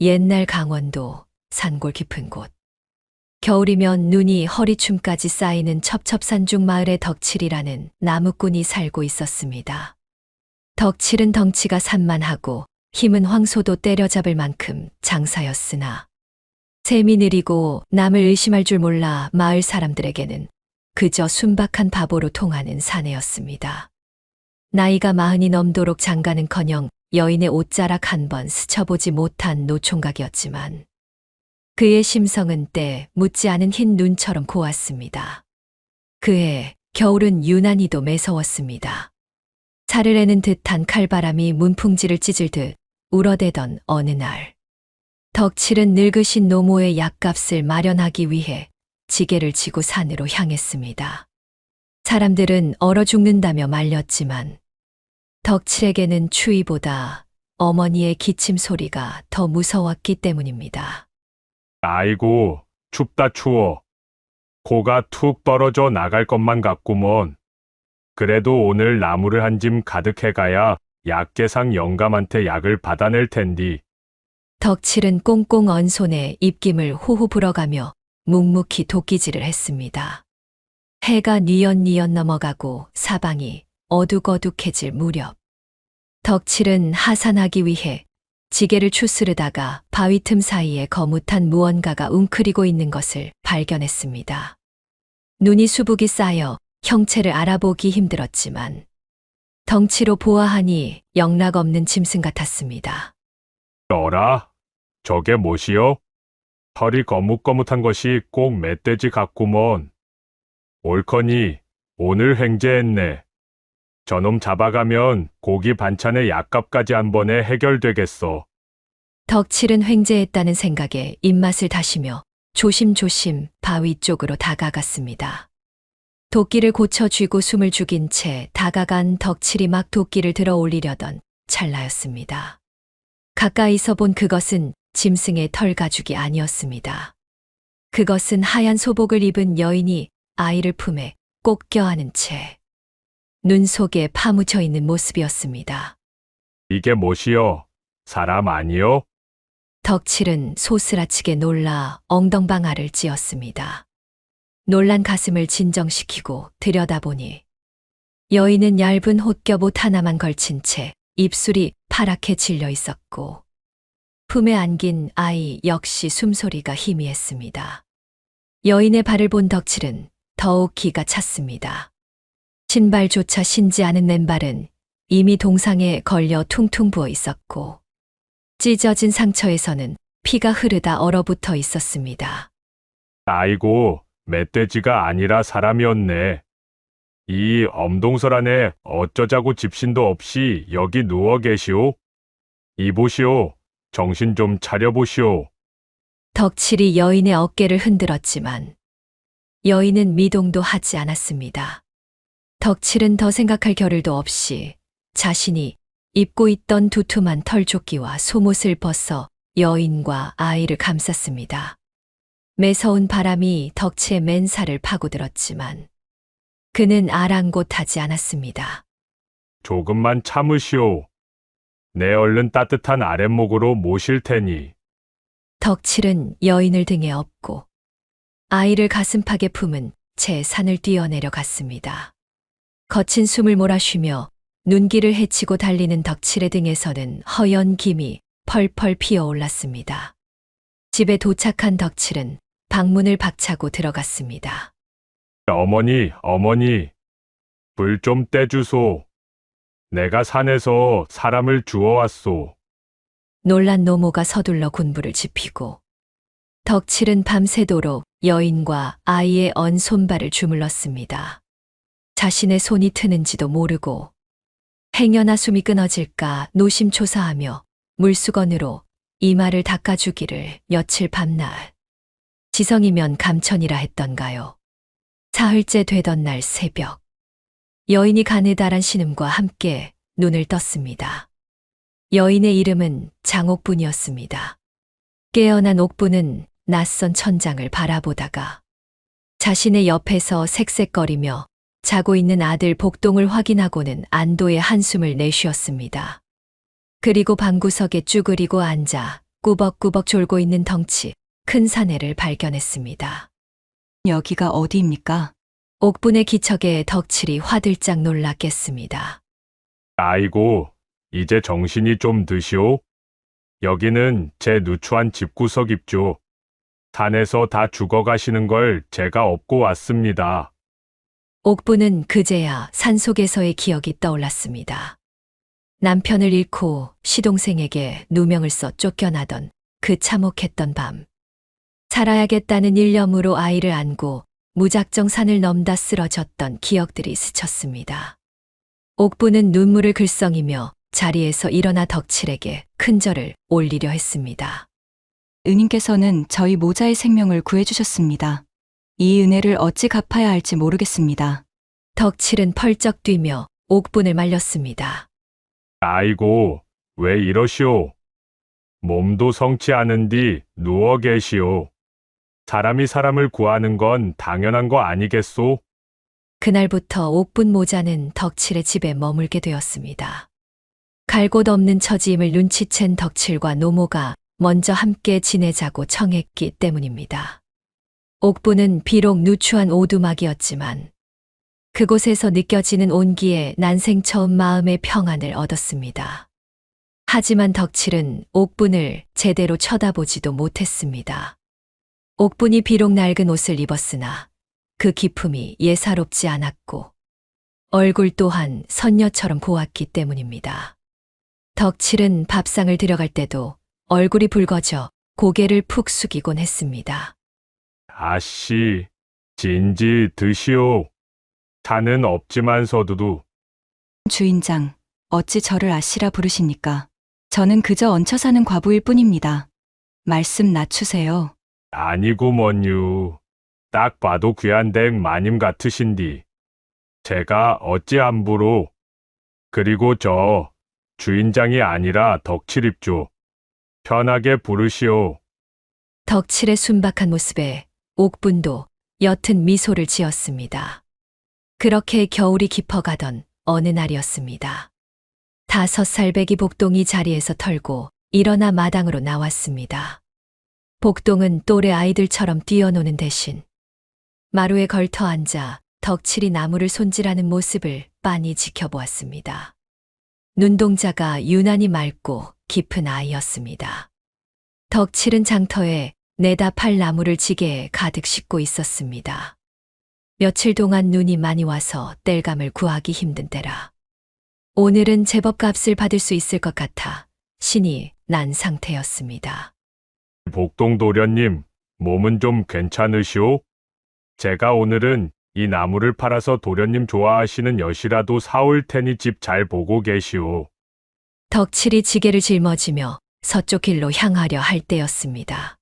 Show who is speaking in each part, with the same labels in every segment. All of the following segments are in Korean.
Speaker 1: 옛날 강원도 산골 깊은 곳. 겨울이면 눈이 허리춤까지 쌓이는 첩첩산중 마을에 덕칠이라는 나무꾼이 살고 있었습니다. 덕칠은 덩치가 산만하고 힘은 황소도 때려잡을 만큼 장사였으나 셈이 느리고 남을 의심할 줄 몰라 마을 사람들에게는 그저 순박한 바보로 통하는 사내였습니다. 나이가 40이 넘도록 장가는커녕 여인의 옷자락 한 번 스쳐보지 못한 노총각이었지만 그의 심성은 때 묻지 않은 흰 눈처럼 고왔습니다. 그해 겨울은 유난히도 매서웠습니다. 살을 애는 듯한 칼바람이 문풍지를 찢을 듯 울어대던 어느 날, 덕칠은 늙으신 노모의 약값을 마련하기 위해 지게를 지고 산으로 향했습니다. 사람들은 얼어 죽는다며 말렸지만 덕칠에게는 추위보다 어머니의 기침 소리가 더 무서웠기 때문입니다.
Speaker 2: 아이고, 춥다 추워. 코가 툭 떨어져 나갈 것만 같구먼. 그래도 오늘 나무를 한 짐 가득 해가야 약계상 영감한테 약을 받아낼 텐디.
Speaker 1: 덕칠은 꽁꽁 언 손에 입김을 호호 불어가며 묵묵히 도끼질을 했습니다. 해가 뉘엿뉘엿 넘어가고 사방이 어둑어둑해질 무렵, 덕칠은 하산하기 위해 지게를 추스르다가 바위 틈 사이에 거뭇한 무언가가 웅크리고 있는 것을 발견했습니다. 눈이 수북이 쌓여 형체를 알아보기 힘들었지만 덩치로 보아하니 영락없는 짐승 같았습니다.
Speaker 2: 어라? 저게 뭐시여? 털이 거뭇거뭇한 것이 꼭 멧돼지 같구먼. 옳거니 오늘 횡재했네. 저놈 잡아가면 고기 반찬의 약값까지 한 번에 해결되겠어.
Speaker 1: 덕칠은 횡재했다는 생각에 입맛을 다시며 조심조심 바위 쪽으로 다가갔습니다. 도끼를 고쳐 쥐고 숨을 죽인 채 다가간 덕칠이 막 도끼를 들어 올리려던 찰나였습니다. 가까이서 본 그것은 짐승의 털 가죽이 아니었습니다. 그것은 하얀 소복을 입은 여인이 아이를 품에 꼭 껴안은 채 눈 속에 파묻혀 있는 모습이었습니다.
Speaker 2: 이게 뭐시여? 사람 아니여?
Speaker 1: 덕칠은 소스라치게 놀라 엉덩방아를 찧었습니다. 놀란 가슴을 진정시키고 들여다보니 여인은 얇은 홑겹옷 하나만 걸친 채 입술이 파랗게 질려 있었고 품에 안긴 아이 역시 숨소리가 희미했습니다. 여인의 발을 본 덕칠은 더욱 기가 찼습니다. 신발조차 신지 않은 맨발은 이미 동상에 걸려 퉁퉁 부어 있었고 찢어진 상처에서는 피가 흐르다 얼어붙어 있었습니다.
Speaker 2: 아이고, 멧돼지가 아니라 사람이었네. 이 엄동설 안에 어쩌자고 집신도 없이 여기 누워 계시오? 이보시오. 정신 좀 차려보시오.
Speaker 1: 덕칠이 여인의 어깨를 흔들었지만 여인은 미동도 하지 않았습니다. 덕칠은 더 생각할 겨를도 없이 자신이 입고 있던 두툼한 털조끼와 속옷을 벗어 여인과 아이를 감쌌습니다. 매서운 바람이 덕치의 맨살을 파고들었지만 그는 아랑곳하지 않았습니다.
Speaker 2: 조금만 참으시오. 내 얼른 따뜻한 아랫목으로 모실 테니.
Speaker 1: 덕칠은 여인을 등에 업고 아이를 가슴팍에 품은 채 산을 뛰어내려 갔습니다. 거친 숨을 몰아쉬며 눈길을 헤치고 달리는 덕칠의 등에서는 허연 김이 펄펄 피어올랐습니다. 집에 도착한 덕칠은 방문을 박차고 들어갔습니다.
Speaker 2: 어머니, 어머니. 불 좀 떼주소. 내가 산에서 사람을 주워왔소.
Speaker 1: 놀란 노모가 서둘러 군부를 지피고 덕칠은 밤새도록 여인과 아이의 언 손발을 주물렀습니다. 자신의 손이 트는지도 모르고 행여나 숨이 끊어질까 노심초사하며 물수건으로 이마를 닦아주기를 며칠 밤낮 지성이면 감천이라 했던가요. 사흘째 되던 날 새벽 여인이 가느다란 신음과 함께 눈을 떴습니다. 여인의 이름은 장옥분이었습니다. 깨어난 옥분은 낯선 천장을 바라보다가 자신의 옆에서 색색거리며 자고 있는 아들 복동을 확인하고는 안도의 한숨을 내쉬었습니다. 그리고 방구석에 쭈그리고 앉아 꾸벅꾸벅 졸고 있는 덩치 큰 사내를 발견했습니다.
Speaker 3: 여기가 어디입니까?
Speaker 1: 옥분의 기척에 덕칠이 화들짝 놀랐겠습니다.
Speaker 2: 아이고, 이제 정신이 좀 드시오? 여기는 제 누추한 집구석 입죠. 산에서 다 죽어가시는 걸 제가 업고 왔습니다.
Speaker 1: 옥분은 그제야 산속에서의 기억이 떠올랐습니다. 남편을 잃고 시동생에게 누명을 써 쫓겨나던 그 참혹했던 밤. 살아야겠다는 일념으로 아이를 안고 무작정 산을 넘다 쓰러졌던 기억들이 스쳤습니다. 옥분은 눈물을 글썽이며 자리에서 일어나 덕칠에게 큰절을 올리려 했습니다.
Speaker 3: 은인께서는 저희 모자의 생명을 구해주셨습니다. 이 은혜를 어찌 갚아야 할지 모르겠습니다.
Speaker 1: 덕칠은 펄쩍 뛰며 옥분을 말렸습니다.
Speaker 2: 아이고, 왜 이러시오? 몸도 성치 않은디 누워 계시오. 사람이 사람을 구하는 건 당연한 거 아니겠소?
Speaker 1: 그날부터 옥분 모자는 덕칠의 집에 머물게 되었습니다. 갈 곳 없는 처지임을 눈치챈 덕칠과 노모가 먼저 함께 지내자고 청했기 때문입니다. 옥분은 비록 누추한 오두막이었지만 그곳에서 느껴지는 온기에 난생 처음 마음의 평안을 얻었습니다. 하지만 덕칠은 옥분을 제대로 쳐다보지도 못했습니다. 옥분이 비록 낡은 옷을 입었으나 그 기품이 예사롭지 않았고 얼굴 또한 선녀처럼 보았기 때문입니다. 덕칠은 밥상을 들여갈 때도 얼굴이 붉어져 고개를 푹 숙이곤 했습니다.
Speaker 2: 아씨, 진지 드시오. 산은 없지만서도
Speaker 3: 주인장, 어찌 저를 아씨라 부르십니까? 저는 그저 얹혀 사는 과부일 뿐입니다. 말씀 낮추세요.
Speaker 2: 아니구먼유. 딱 봐도 귀한 댁 마님 같으신디. 제가 어찌 함부로. 그리고 저 주인장이 아니라 덕칠입죠. 편하게 부르시오.
Speaker 1: 덕칠의 순박한 모습에 옥분도 옅은 미소를 지었습니다. 그렇게 겨울이 깊어가던 어느 날이었습니다. 5살 배기 복동이 자리에서 털고 일어나 마당으로 나왔습니다. 복동은 또래 아이들처럼 뛰어노는 대신 마루에 걸터 앉아 덕칠이 나무를 손질하는 모습을 빤히 지켜보았습니다. 눈동자가 유난히 맑고 깊은 아이였습니다. 덕칠은 장터에 내다 팔 나무를 지게에 가득 싣고 있었습니다. 며칠 동안 눈이 많이 와서 땔감을 구하기 힘든 때라 오늘은 제법 값을 받을 수 있을 것 같아 신이 난 상태였습니다.
Speaker 2: 복동 도련님, 몸은 좀 괜찮으시오? 제가 오늘은 이 나무를 팔아서 도련님 좋아하시는 엿이라도 사올 테니 집 잘 보고 계시오.
Speaker 1: 덕칠이 지게를 짊어지며 서쪽 길로 향하려 할 때였습니다.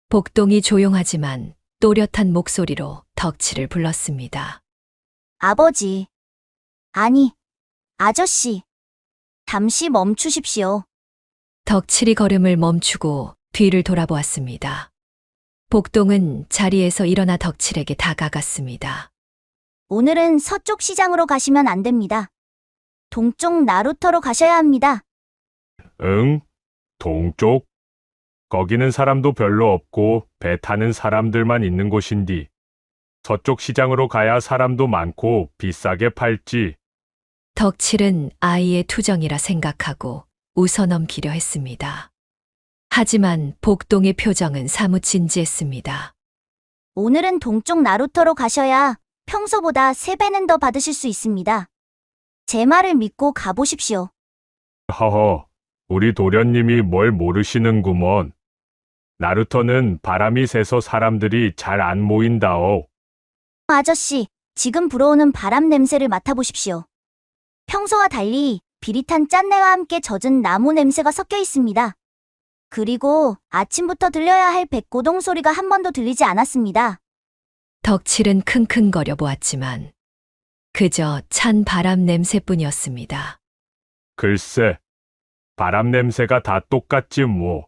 Speaker 1: 복동이 조용하지만 또렷한 목소리로 덕칠을 불렀습니다.
Speaker 4: 아버지. 아니, 아저씨. 잠시 멈추십시오.
Speaker 1: 덕칠이 걸음을 멈추고 뒤를 돌아보았습니다. 복동은 자리에서 일어나 덕칠에게 다가갔습니다.
Speaker 4: 오늘은 서쪽 시장으로 가시면 안 됩니다. 동쪽 나루터로 가셔야 합니다.
Speaker 2: 응? 동쪽? 거기는 사람도 별로 없고 배 타는 사람들만 있는 곳인디. 서쪽 시장으로 가야 사람도 많고 비싸게 팔지.
Speaker 1: 덕칠은 아이의 투정이라 생각하고 웃어넘기려 했습니다. 하지만 복동의 표정은 사뭇 진지했습니다.
Speaker 4: 오늘은 동쪽 나루터로 가셔야 평소보다 3배는 더 받으실 수 있습니다. 제 말을 믿고 가보십시오.
Speaker 2: 허허, 우리 도련님이 뭘 모르시는구먼. 나루터는 바람이 세서 사람들이 잘 안 모인다오.
Speaker 4: 아저씨, 지금 불어오는 바람 냄새를 맡아보십시오. 평소와 달리 비릿한 짠내와 함께 젖은 나무 냄새가 섞여 있습니다. 그리고 아침부터 들려야 할 백고동 소리가 한 번도 들리지 않았습니다.
Speaker 1: 덕칠은 킁킁거려 보았지만 그저 찬 바람 냄새뿐이었습니다.
Speaker 2: 글쎄, 바람 냄새가 다 똑같지 뭐.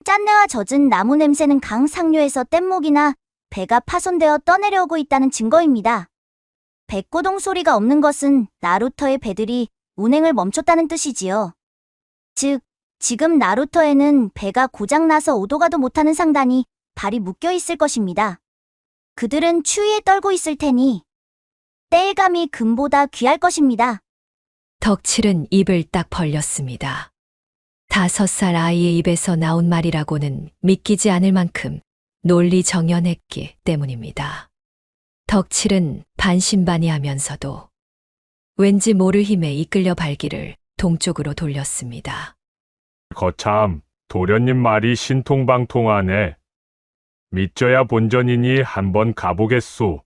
Speaker 4: 짠내와 젖은 나무 냄새는 강 상류에서 뗏목이나 배가 파손되어 떠내려오고 있다는 증거입니다. 백고동 소리가 없는 것은 나루터의 배들이 운행을 멈췄다는 뜻이지요. 즉, 지금 나루터에는 배가 고장나서 오도 가도 못하는 상단이 발이 묶여 있을 것입니다. 그들은 추위에 떨고 있을 테니 땔감이 금보다 귀할 것입니다.
Speaker 1: 덕칠은 입을 딱 벌렸습니다. 5살 아이의 입에서 나온 말이라고는 믿기지 않을 만큼 논리정연했기 때문입니다. 덕칠은 반신반의하면서도 왠지 모를 힘에 이끌려 발길을 동쪽으로 돌렸습니다.
Speaker 2: 거참, 도련님 말이 신통방통하네. 믿져야 본전이니 한번 가보겠소.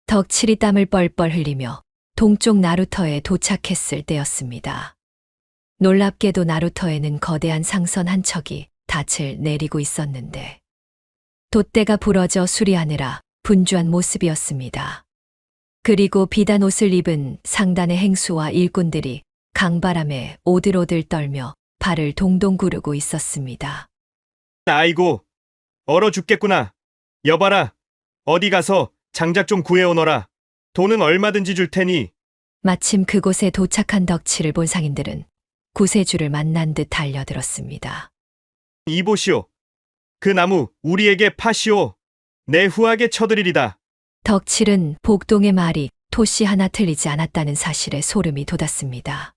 Speaker 1: 덕칠이 땀을 뻘뻘 흘리며 동쪽 나루터에 도착했을 때였습니다. 놀랍게도 나루터에는 거대한 상선 한 척이 닻을 내리고 있었는데 돛대가 부러져 수리하느라 분주한 모습이었습니다. 그리고 비단 옷을 입은 상단의 행수와 일꾼들이 강바람에 오들오들 떨며 발을 동동 구르고 있었습니다.
Speaker 5: 아이고, 얼어 죽겠구나. 여봐라, 어디 가서 장작 좀 구해오너라. 돈은 얼마든지 줄 테니.
Speaker 1: 마침 그곳에 도착한 덕칠을 본 상인들은 구세주를 만난 듯 달려들었습니다.
Speaker 5: 이보시오. 그 나무 우리에게 파시오. 내 후하게 쳐드리리다.
Speaker 1: 덕칠은 복동의 말이 토씨 하나 틀리지 않았다는 사실에 소름이 돋았습니다.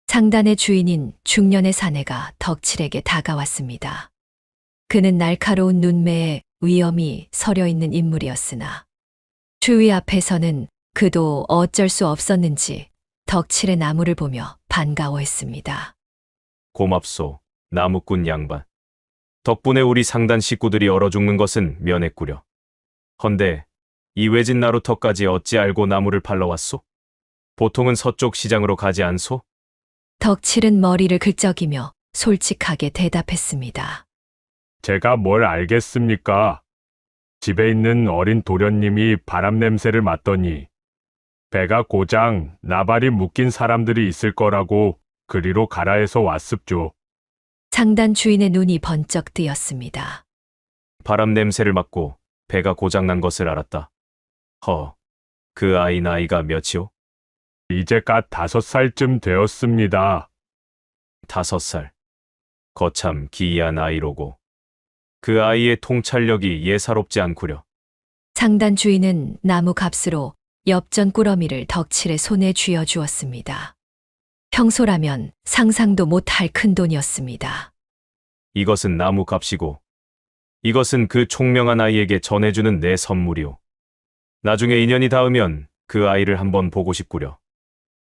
Speaker 1: 상단의 주인인 중년의 사내가 덕칠에게 다가왔습니다. 그는 날카로운 눈매에 위엄이 서려 있는 인물이었으나 주위 앞에서는 그도 어쩔 수 없었는지 덕칠의 나무를 보며 반가워했습니다.
Speaker 6: 고맙소, 나무꾼 양반. 덕분에 우리 상단 식구들이 얼어 죽는 것은 면했구려. 헌데 이 외진 나루터까지 어찌 알고 나무를 팔러 왔소? 보통은 서쪽 시장으로 가지 않소?
Speaker 1: 덕칠은 머리를 긁적이며 솔직하게 대답했습니다.
Speaker 2: 제가 뭘 알겠습니까? 집에 있는 어린 도련님이 바람 냄새를 맡더니 배가 고장 나발이 묶인 사람들이 있을 거라고 그리로 가라 해서 왔습죠.
Speaker 1: 상단 주인의 눈이 번쩍 뜨였습니다.
Speaker 6: 바람 냄새를 맡고 배가 고장난 것을 알았다. 그 아이 나이가 몇이오?
Speaker 2: 이제갓 5살쯤 되었습니다.
Speaker 6: 5살. 거참 기이한 아이로고. 그 아이의 통찰력이 예사롭지 않구려.
Speaker 1: 상단 주인은 나무 값으로 엽전 꾸러미를 덕칠의 손에 쥐어 주었습니다. 평소라면 상상도 못할 큰 돈이었습니다.
Speaker 6: 이것은 나무 값이고 이것은 그 총명한 아이에게 전해주는 내 선물이오. 나중에 인연이 닿으면 그 아이를 한번 보고 싶구려.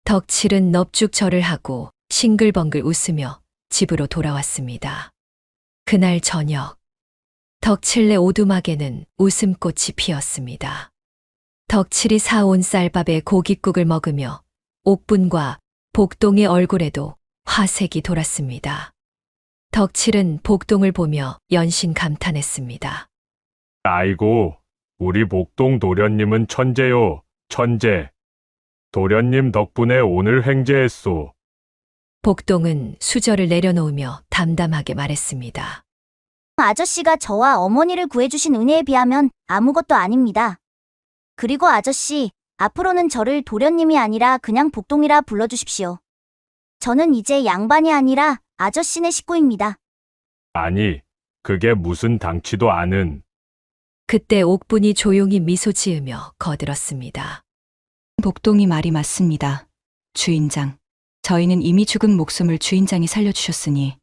Speaker 1: 덕칠은 넙죽절을 하고 싱글벙글 웃으며 집으로 돌아왔습니다. 그날 저녁, 덕칠네 오두막에는 웃음꽃이 피었습니다. 덕칠이 사온 쌀밥에 고깃국을 먹으며 옥분과 복동의 얼굴에도 화색이 돌았습니다. 덕칠은 복동을 보며 연신 감탄했습니다.
Speaker 2: 아이고, 우리 복동 도련님은 천재요, 천재. 도련님 덕분에 오늘 횡재했소.
Speaker 1: 복동은 수저를 내려놓으며 담담하게 말했습니다.
Speaker 4: 아저씨가 저와 어머니를 구해주신 은혜에 비하면 아무것도 아닙니다. 그리고 아저씨, 앞으로는 저를 도련님이 아니라 그냥 복동이라 불러주십시오. 저는 이제 양반이 아니라 아저씨네 식구입니다.
Speaker 2: 아니, 그게 무슨 당치도 않은.
Speaker 1: 그때 옥분이 조용히 미소 지으며 거들었습니다.
Speaker 3: 복동이 말이 맞습니다. 주인장. 저희는 이미 죽은 목숨을 주인장이 살려주셨으니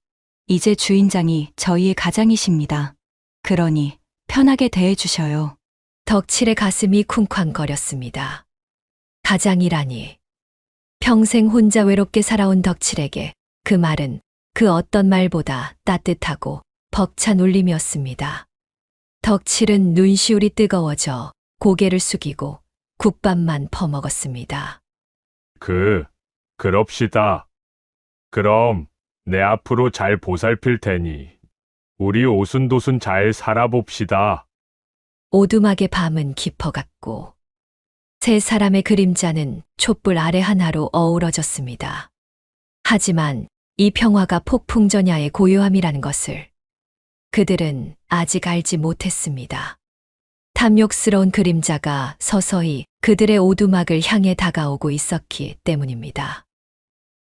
Speaker 3: 이제 주인장이 저희의 가장이십니다. 그러니 편하게 대해주셔요.
Speaker 1: 덕칠의 가슴이 쿵쾅거렸습니다. 가장이라니. 평생 혼자 외롭게 살아온 덕칠에게 그 말은 그 어떤 말보다 따뜻하고 벅찬 울림이었습니다. 덕칠은 눈시울이 뜨거워져 고개를 숙이고 국밥만 퍼먹었습니다.
Speaker 2: 그럽시다. 그럼 내 앞으로 잘 보살필 테니 우리 오순도순 잘 살아봅시다.
Speaker 1: 오두막의 밤은 깊어갔고 세 사람의 그림자는 촛불 아래 하나로 어우러졌습니다. 하지만 이 평화가 폭풍전야의 고요함이라는 것을 그들은 아직 알지 못했습니다. 탐욕스러운 그림자가 서서히 그들의 오두막을 향해 다가오고 있었기 때문입니다.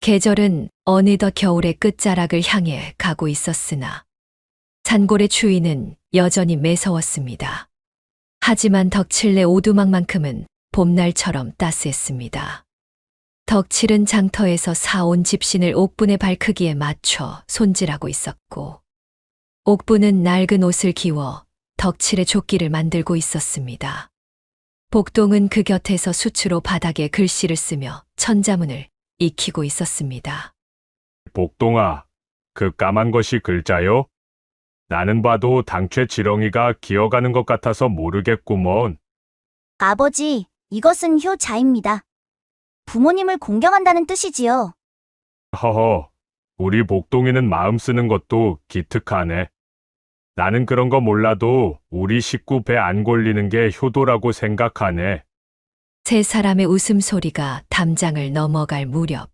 Speaker 1: 계절은 어느덧 겨울의 끝자락을 향해 가고 있었으나 산골의 추위는 여전히 매서웠습니다. 하지만 덕칠네 오두막만큼은 봄날처럼 따스했습니다. 덕칠은 장터에서 사온 집신을 옥분의 발 크기에 맞춰 손질하고 있었고, 옥분은 낡은 옷을 기워 덕칠의 조끼를 만들고 있었습니다. 복동은 그 곁에서 수치로 바닥에 글씨를 쓰며 천자문을 익히고 있었습니다.
Speaker 2: 복동아, 그 까만 것이 글자요? 나는 봐도 당최 지렁이가 기어가는 것 같아서 모르겠구먼.
Speaker 4: 아버지, 이것은 효자입니다. 부모님을 공경한다는 뜻이지요.
Speaker 2: 허허, 우리 복동이는 마음 쓰는 것도 기특하네. 나는 그런 거 몰라도 우리 식구 배 안 골리는 게 효도라고 생각하네.
Speaker 1: 세 사람의 웃음소리가 담장을 넘어갈 무렵,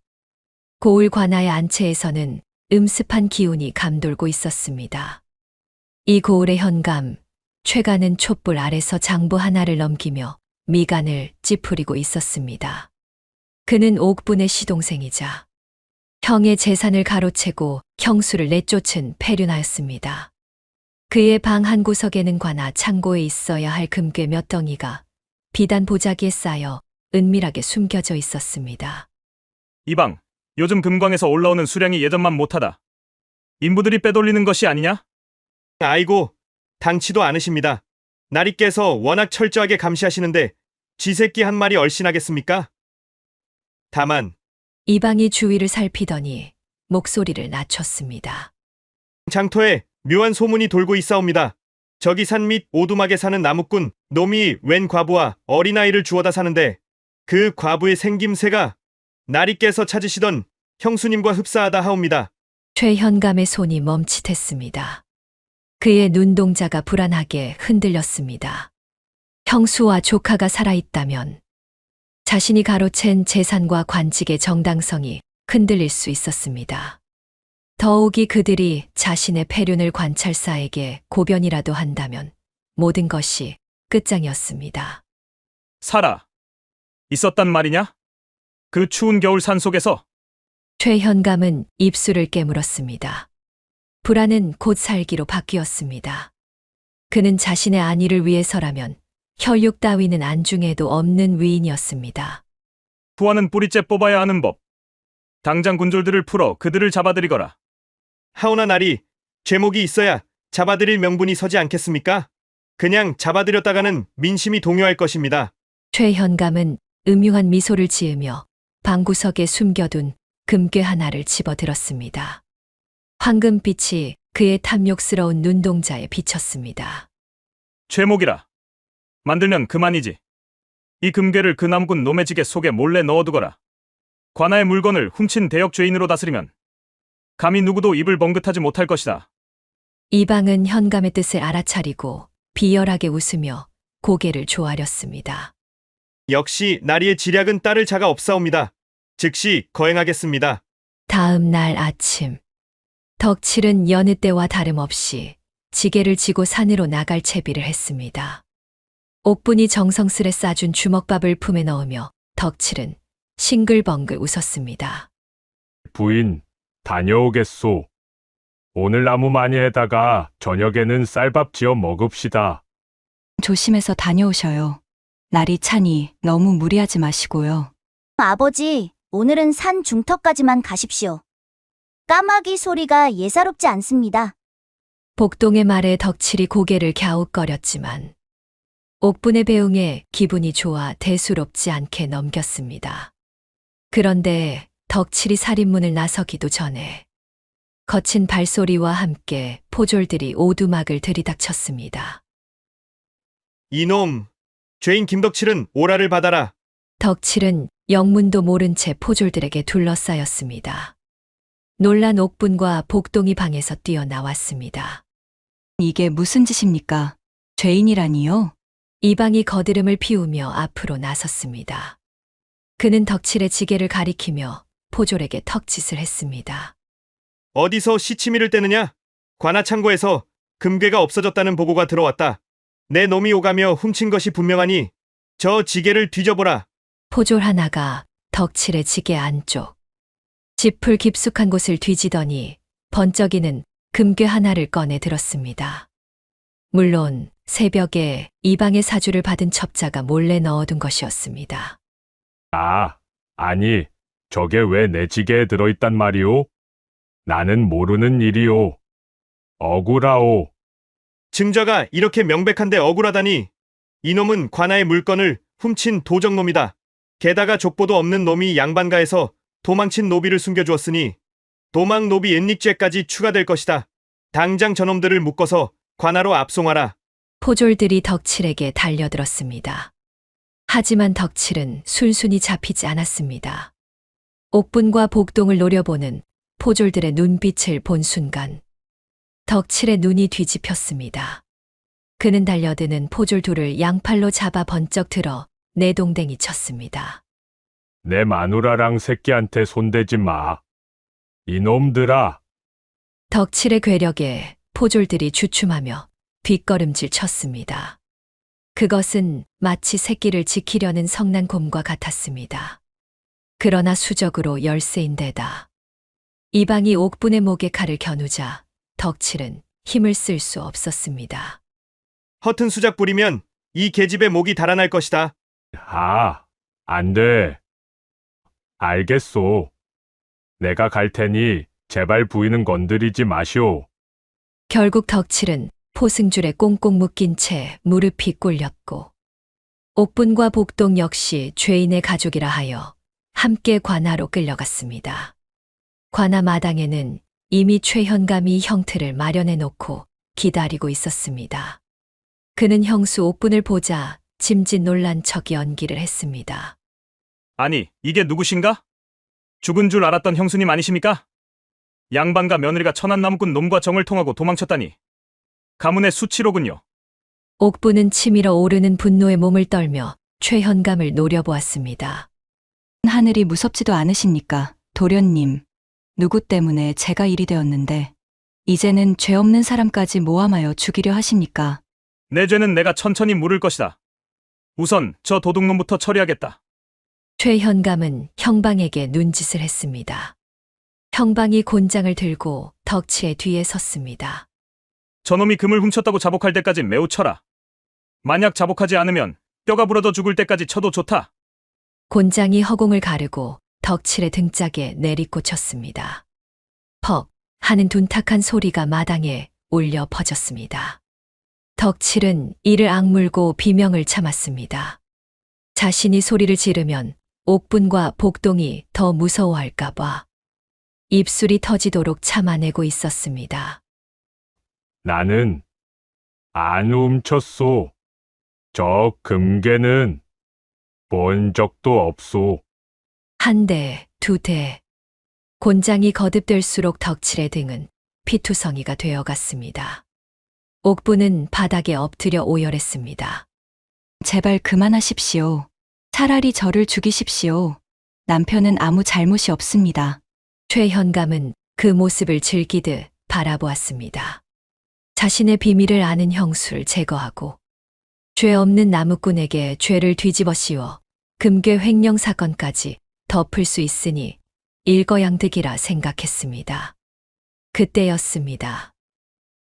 Speaker 1: 고을 관아의 안채에서는 음습한 기운이 감돌고 있었습니다. 이 고을의 현감, 최가는 촛불 아래서 장부 하나를 넘기며 미간을 찌푸리고 있었습니다. 그는 옥분의 시동생이자 형의 재산을 가로채고 형수를 내쫓은 패륜하였습니다. 그의 방 한 구석에는 관아 창고에 있어야 할 금괴 몇 덩이가 비단 보자기에 쌓여 은밀하게 숨겨져 있었습니다.
Speaker 7: 이방, 요즘 금광에서 올라오는 수량이 예전만 못하다. 인부들이 빼돌리는 것이 아니냐?
Speaker 5: 아이고, 당치도 않으십니다. 나리께서 워낙 철저하게 감시하시는데 쥐새끼 한 마리 얼씬하겠습니까? 다만
Speaker 1: 이방이 주위를 살피더니 목소리를 낮췄습니다.
Speaker 5: 장터에 묘한 소문이 돌고 있사옵니다. 저기 산 밑 오두막에 사는 나무꾼 놈이 웬 과부와 어린아이를 주워다 사는데 그 과부의 생김새가 나리께서 찾으시던 형수님과 흡사하다 하옵니다.
Speaker 1: 최현감의 손이 멈칫했습니다. 그의 눈동자가 불안하게 흔들렸습니다. 형수와 조카가 살아있다면 자신이 가로챈 재산과 관직의 정당성이 흔들릴 수 있었습니다. 더욱이 그들이 자신의 패륜을 관찰사에게 고변이라도 한다면 모든 것이 끝장이었습니다.
Speaker 7: 살아. 있었단 말이냐? 그 추운 겨울 산속에서
Speaker 1: 최현감은 입술을 깨물었습니다. 불안은 곧 살기로 바뀌었습니다. 그는 자신의 안위를 위해서라면 혈육 따위는 안중에도 없는 위인이었습니다.
Speaker 7: 부하는 뿌리째 뽑아야 하는 법. 당장 군졸들을 풀어 그들을 잡아들이거라.
Speaker 5: 하오나 나리, 죄목이 있어야 잡아들일 명분이 서지 않겠습니까? 그냥 잡아들였다가는 민심이 동요할 것입니다.
Speaker 1: 최현감은 음흉한 미소를 지으며 방구석에 숨겨둔 금괴 하나를 집어들었습니다. 황금빛이 그의 탐욕스러운 눈동자에 비쳤습니다.
Speaker 7: 죄목이라. 만들면 그만이지. 이 금괴를 그 나무꾼 놈의 지게 속에 몰래 넣어두거라. 관아의 물건을 훔친 대역 죄인으로 다스리면 감히 누구도 입을 번긋하지 못할 것이다.
Speaker 1: 이방은 현감의 뜻을 알아차리고 비열하게 웃으며 고개를 조아렸습니다.
Speaker 5: 역시 나리의 지략은 따를 자가 없사옵니다. 즉시 거행하겠습니다.
Speaker 1: 다음 날 아침, 덕칠은 여느 때와 다름없이 지게를 지고 산으로 나갈 채비를 했습니다. 옥분이 정성스레 싸준 주먹밥을 품에 넣으며 덕칠은 싱글벙글 웃었습니다.
Speaker 2: 부인, 다녀오겠소. 오늘 나무 많이 해다가 저녁에는 쌀밥 지어 먹읍시다.
Speaker 3: 조심해서 다녀오셔요. 날이 차니 너무 무리하지 마시고요.
Speaker 4: 아버지, 오늘은 산 중턱까지만 가십시오. 까마귀 소리가 예사롭지 않습니다.
Speaker 1: 복동의 말에 덕칠이 고개를 갸웃거렸지만 옥분의 배웅에 기분이 좋아 대수롭지 않게 넘겼습니다. 그런데 덕칠이 살인문을 나서기도 전에 거친 발소리와 함께 포졸들이 오두막을 들이닥쳤습니다.
Speaker 5: 이놈, 죄인 김덕칠은 오라를 받아라.
Speaker 1: 덕칠은 영문도 모른 채 포졸들에게 둘러싸였습니다. 놀란 옥분과 복동이 방에서 뛰어나왔습니다.
Speaker 3: 이게 무슨 짓입니까? 죄인이라니요?
Speaker 1: 이방이 거드름을 피우며 앞으로 나섰습니다. 그는 덕칠의 지게를 가리키며 포졸에게 턱짓을 했습니다.
Speaker 5: 어디서 시치미를 떼느냐? 관아창고에서 금괴가 없어졌다는 보고가 들어왔다. 내 놈이 오가며 훔친 것이 분명하니 저 지게를 뒤져보라.
Speaker 1: 포졸 하나가 덕칠의 지게 안쪽 지풀 깊숙한 곳을 뒤지더니 번쩍이는 금괴 하나를 꺼내 들었습니다. 물론 새벽에 이방의 사주를 받은 첩자가 몰래 넣어둔 것이었습니다.
Speaker 2: 아, 아니, 저게 왜 내 지게에 들어있단 말이오? 나는 모르는 일이오. 억울하오.
Speaker 5: 증거가 이렇게 명백한데 억울하다니. 이놈은 관아의 물건을 훔친 도적놈이다. 게다가 족보도 없는 놈이 양반가에서 도망친 노비를 숨겨주었으니 도망 노비 앤닉죄까지 추가될 것이다. 당장 저놈들을 묶어서 관아로 압송하라.
Speaker 1: 포졸들이 덕칠에게 달려들었습니다. 하지만 덕칠은 순순히 잡히지 않았습니다. 옥분과 복동을 노려보는 포졸들의 눈빛을 본 순간 덕칠의 눈이 뒤집혔습니다. 그는 달려드는 포졸 둘을 양팔로 잡아 번쩍 들어 내동댕이 쳤습니다.
Speaker 2: 내 마누라랑 새끼한테 손대지 마. 이놈들아.
Speaker 1: 덕칠의 괴력에 포졸들이 주춤하며 뒷걸음질 쳤습니다. 그것은 마치 새끼를 지키려는 성난 곰과 같았습니다. 그러나 수적으로 열세인데다 이방이 옥분의 목에 칼을 겨누자 덕칠은 힘을 쓸 수 없었습니다.
Speaker 5: 허튼 수작 부리면 이 계집의 목이 달아날 것이다.
Speaker 2: 아, 안 돼. 알겠소. 내가 갈 테니 제발 부인은 건드리지 마시오.
Speaker 1: 결국 덕칠은 포승줄에 꽁꽁 묶인 채 무릎이 꿇렸고 옥분과 복동 역시 죄인의 가족이라 하여 함께 관아로 끌려갔습니다. 관아 마당에는 이미 최현감이 형틀을 마련해 놓고 기다리고 있었습니다. 그는 형수 옥분을 보자 짐짓 놀란 척 연기를 했습니다.
Speaker 7: 아니, 이게 누구신가? 죽은 줄 알았던 형수님 아니십니까? 양반과 며느리가 천안나무꾼 놈과 정을 통하고 도망쳤다니. 가문의 수치로군요.
Speaker 1: 옥분은 치밀어 오르는 분노에 몸을 떨며 최현감을 노려보았습니다.
Speaker 3: 하늘이 무섭지도 않으십니까? 도련님. 누구 때문에 제가 일이 되었는데 이제는 죄 없는 사람까지 모함하여 죽이려 하십니까?
Speaker 7: 내 죄는 내가 천천히 물을 것이다. 우선 저 도둑놈부터 처리하겠다.
Speaker 1: 최현감은 형방에게 눈짓을 했습니다. 형방이 곤장을 들고 덕치의 뒤에 섰습니다.
Speaker 7: 저놈이 금을 훔쳤다고 자복할 때까지 매우 쳐라. 만약 자복하지 않으면 뼈가 부러져 죽을 때까지 쳐도 좋다.
Speaker 1: 곤장이 허공을 가르고 덕칠의 등짝에 내리꽂혔습니다. 퍽 하는 둔탁한 소리가 마당에 울려 퍼졌습니다. 덕칠은 이를 악물고 비명을 참았습니다. 자신이 소리를 지르면 옥분과 복동이 더 무서워할까봐 입술이 터지도록 참아내고 있었습니다.
Speaker 2: 나는 안 훔쳤소. 저 금괴는 본 적도 없소.
Speaker 1: 한 대, 두 대. 곤장이 거듭될수록 덕칠의 등은 피투성이가 되어갔습니다. 옥분은 바닥에 엎드려 오열했습니다.
Speaker 3: 제발 그만하십시오. 차라리 저를 죽이십시오. 남편은 아무 잘못이 없습니다.
Speaker 1: 최현감은 그 모습을 즐기듯 바라보았습니다. 자신의 비밀을 아는 형수를 제거하고 죄 없는 나무꾼에게 죄를 뒤집어 씌워 금괴 횡령 사건까지 덮을 수 있으니 일거양득이라 생각했습니다. 그때였습니다.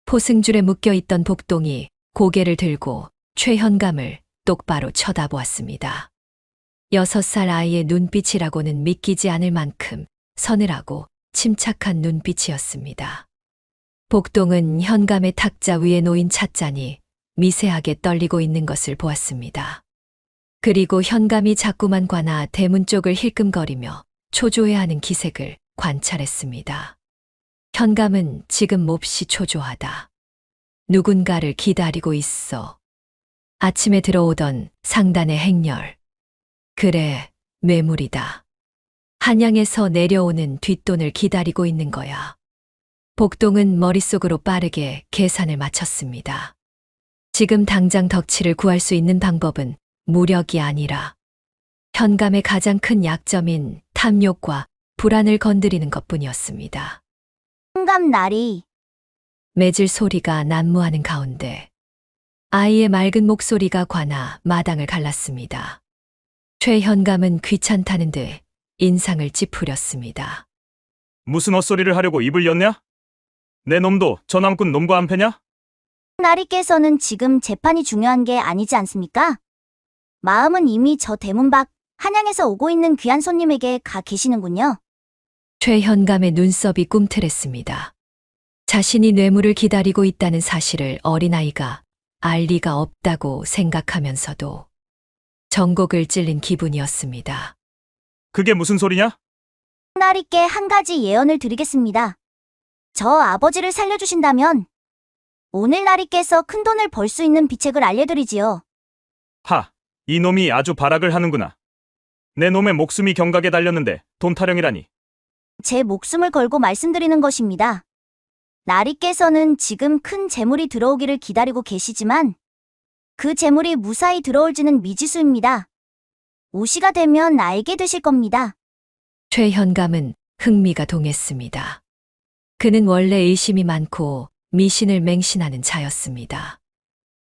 Speaker 1: 포승줄에 묶여있던 복동이 고개를 들고 최현감을 똑바로 쳐다보았습니다. 6살 아이의 눈빛이라고는 믿기지 않을 만큼 서늘하고 침착한 눈빛이었습니다. 복동은 현감의 탁자 위에 놓인 찻잔이 미세하게 떨리고 있는 것을 보았습니다. 그리고 현감이 자꾸만 관아 대문 쪽을 힐끔거리며 초조해하는 기색을 관찰했습니다. 현감은 지금 몹시 초조하다. 누군가를 기다리고 있어. 아침에 들어오던 상단의 행렬. 그래, 매물이다. 한양에서 내려오는 뒷돈을 기다리고 있는 거야. 복동은 머릿속으로 빠르게 계산을 마쳤습니다. 지금 당장 덕치를 구할 수 있는 방법은 무력이 아니라 현감의 가장 큰 약점인 탐욕과 불안을 건드리는 것뿐이었습니다.
Speaker 4: 현감 나리.
Speaker 1: 매질 소리가 난무하는 가운데 아이의 맑은 목소리가 관아 마당을 갈랐습니다. 최현감은 귀찮다는 듯 인상을 찌푸렸습니다.
Speaker 7: 무슨 헛소리를 하려고 입을 였냐? 내 놈도 저 나무꾼 놈과 한패냐?
Speaker 4: 나리께서는 지금 재판이 중요한 게 아니지 않습니까? 마음은 이미 저 대문 밖 한양에서 오고 있는 귀한 손님에게 가 계시는군요.
Speaker 1: 최현감의 눈썹이 꿈틀했습니다. 자신이 뇌물을 기다리고 있다는 사실을 어린아이가 알 리가 없다고 생각하면서도 전곡을 찔린 기분이었습니다.
Speaker 7: 그게 무슨 소리냐?
Speaker 4: 나리께 한 가지 예언을 드리겠습니다. 저 아버지를 살려주신다면 오늘 나리께서 큰 돈을 벌 수 있는 비책을 알려드리지요.
Speaker 7: 하, 이 놈이 아주 발악을 하는구나. 내 놈의 목숨이 경각에 달렸는데 돈 타령이라니.
Speaker 4: 제 목숨을 걸고 말씀드리는 것입니다. 나리께서는 지금 큰 재물이 들어오기를 기다리고 계시지만 그 재물이 무사히 들어올지는 미지수입니다. 오시가 되면 알게 되실 겁니다.
Speaker 1: 최현감은 흥미가 동했습니다. 그는 원래 의심이 많고 미신을 맹신하는 자였습니다.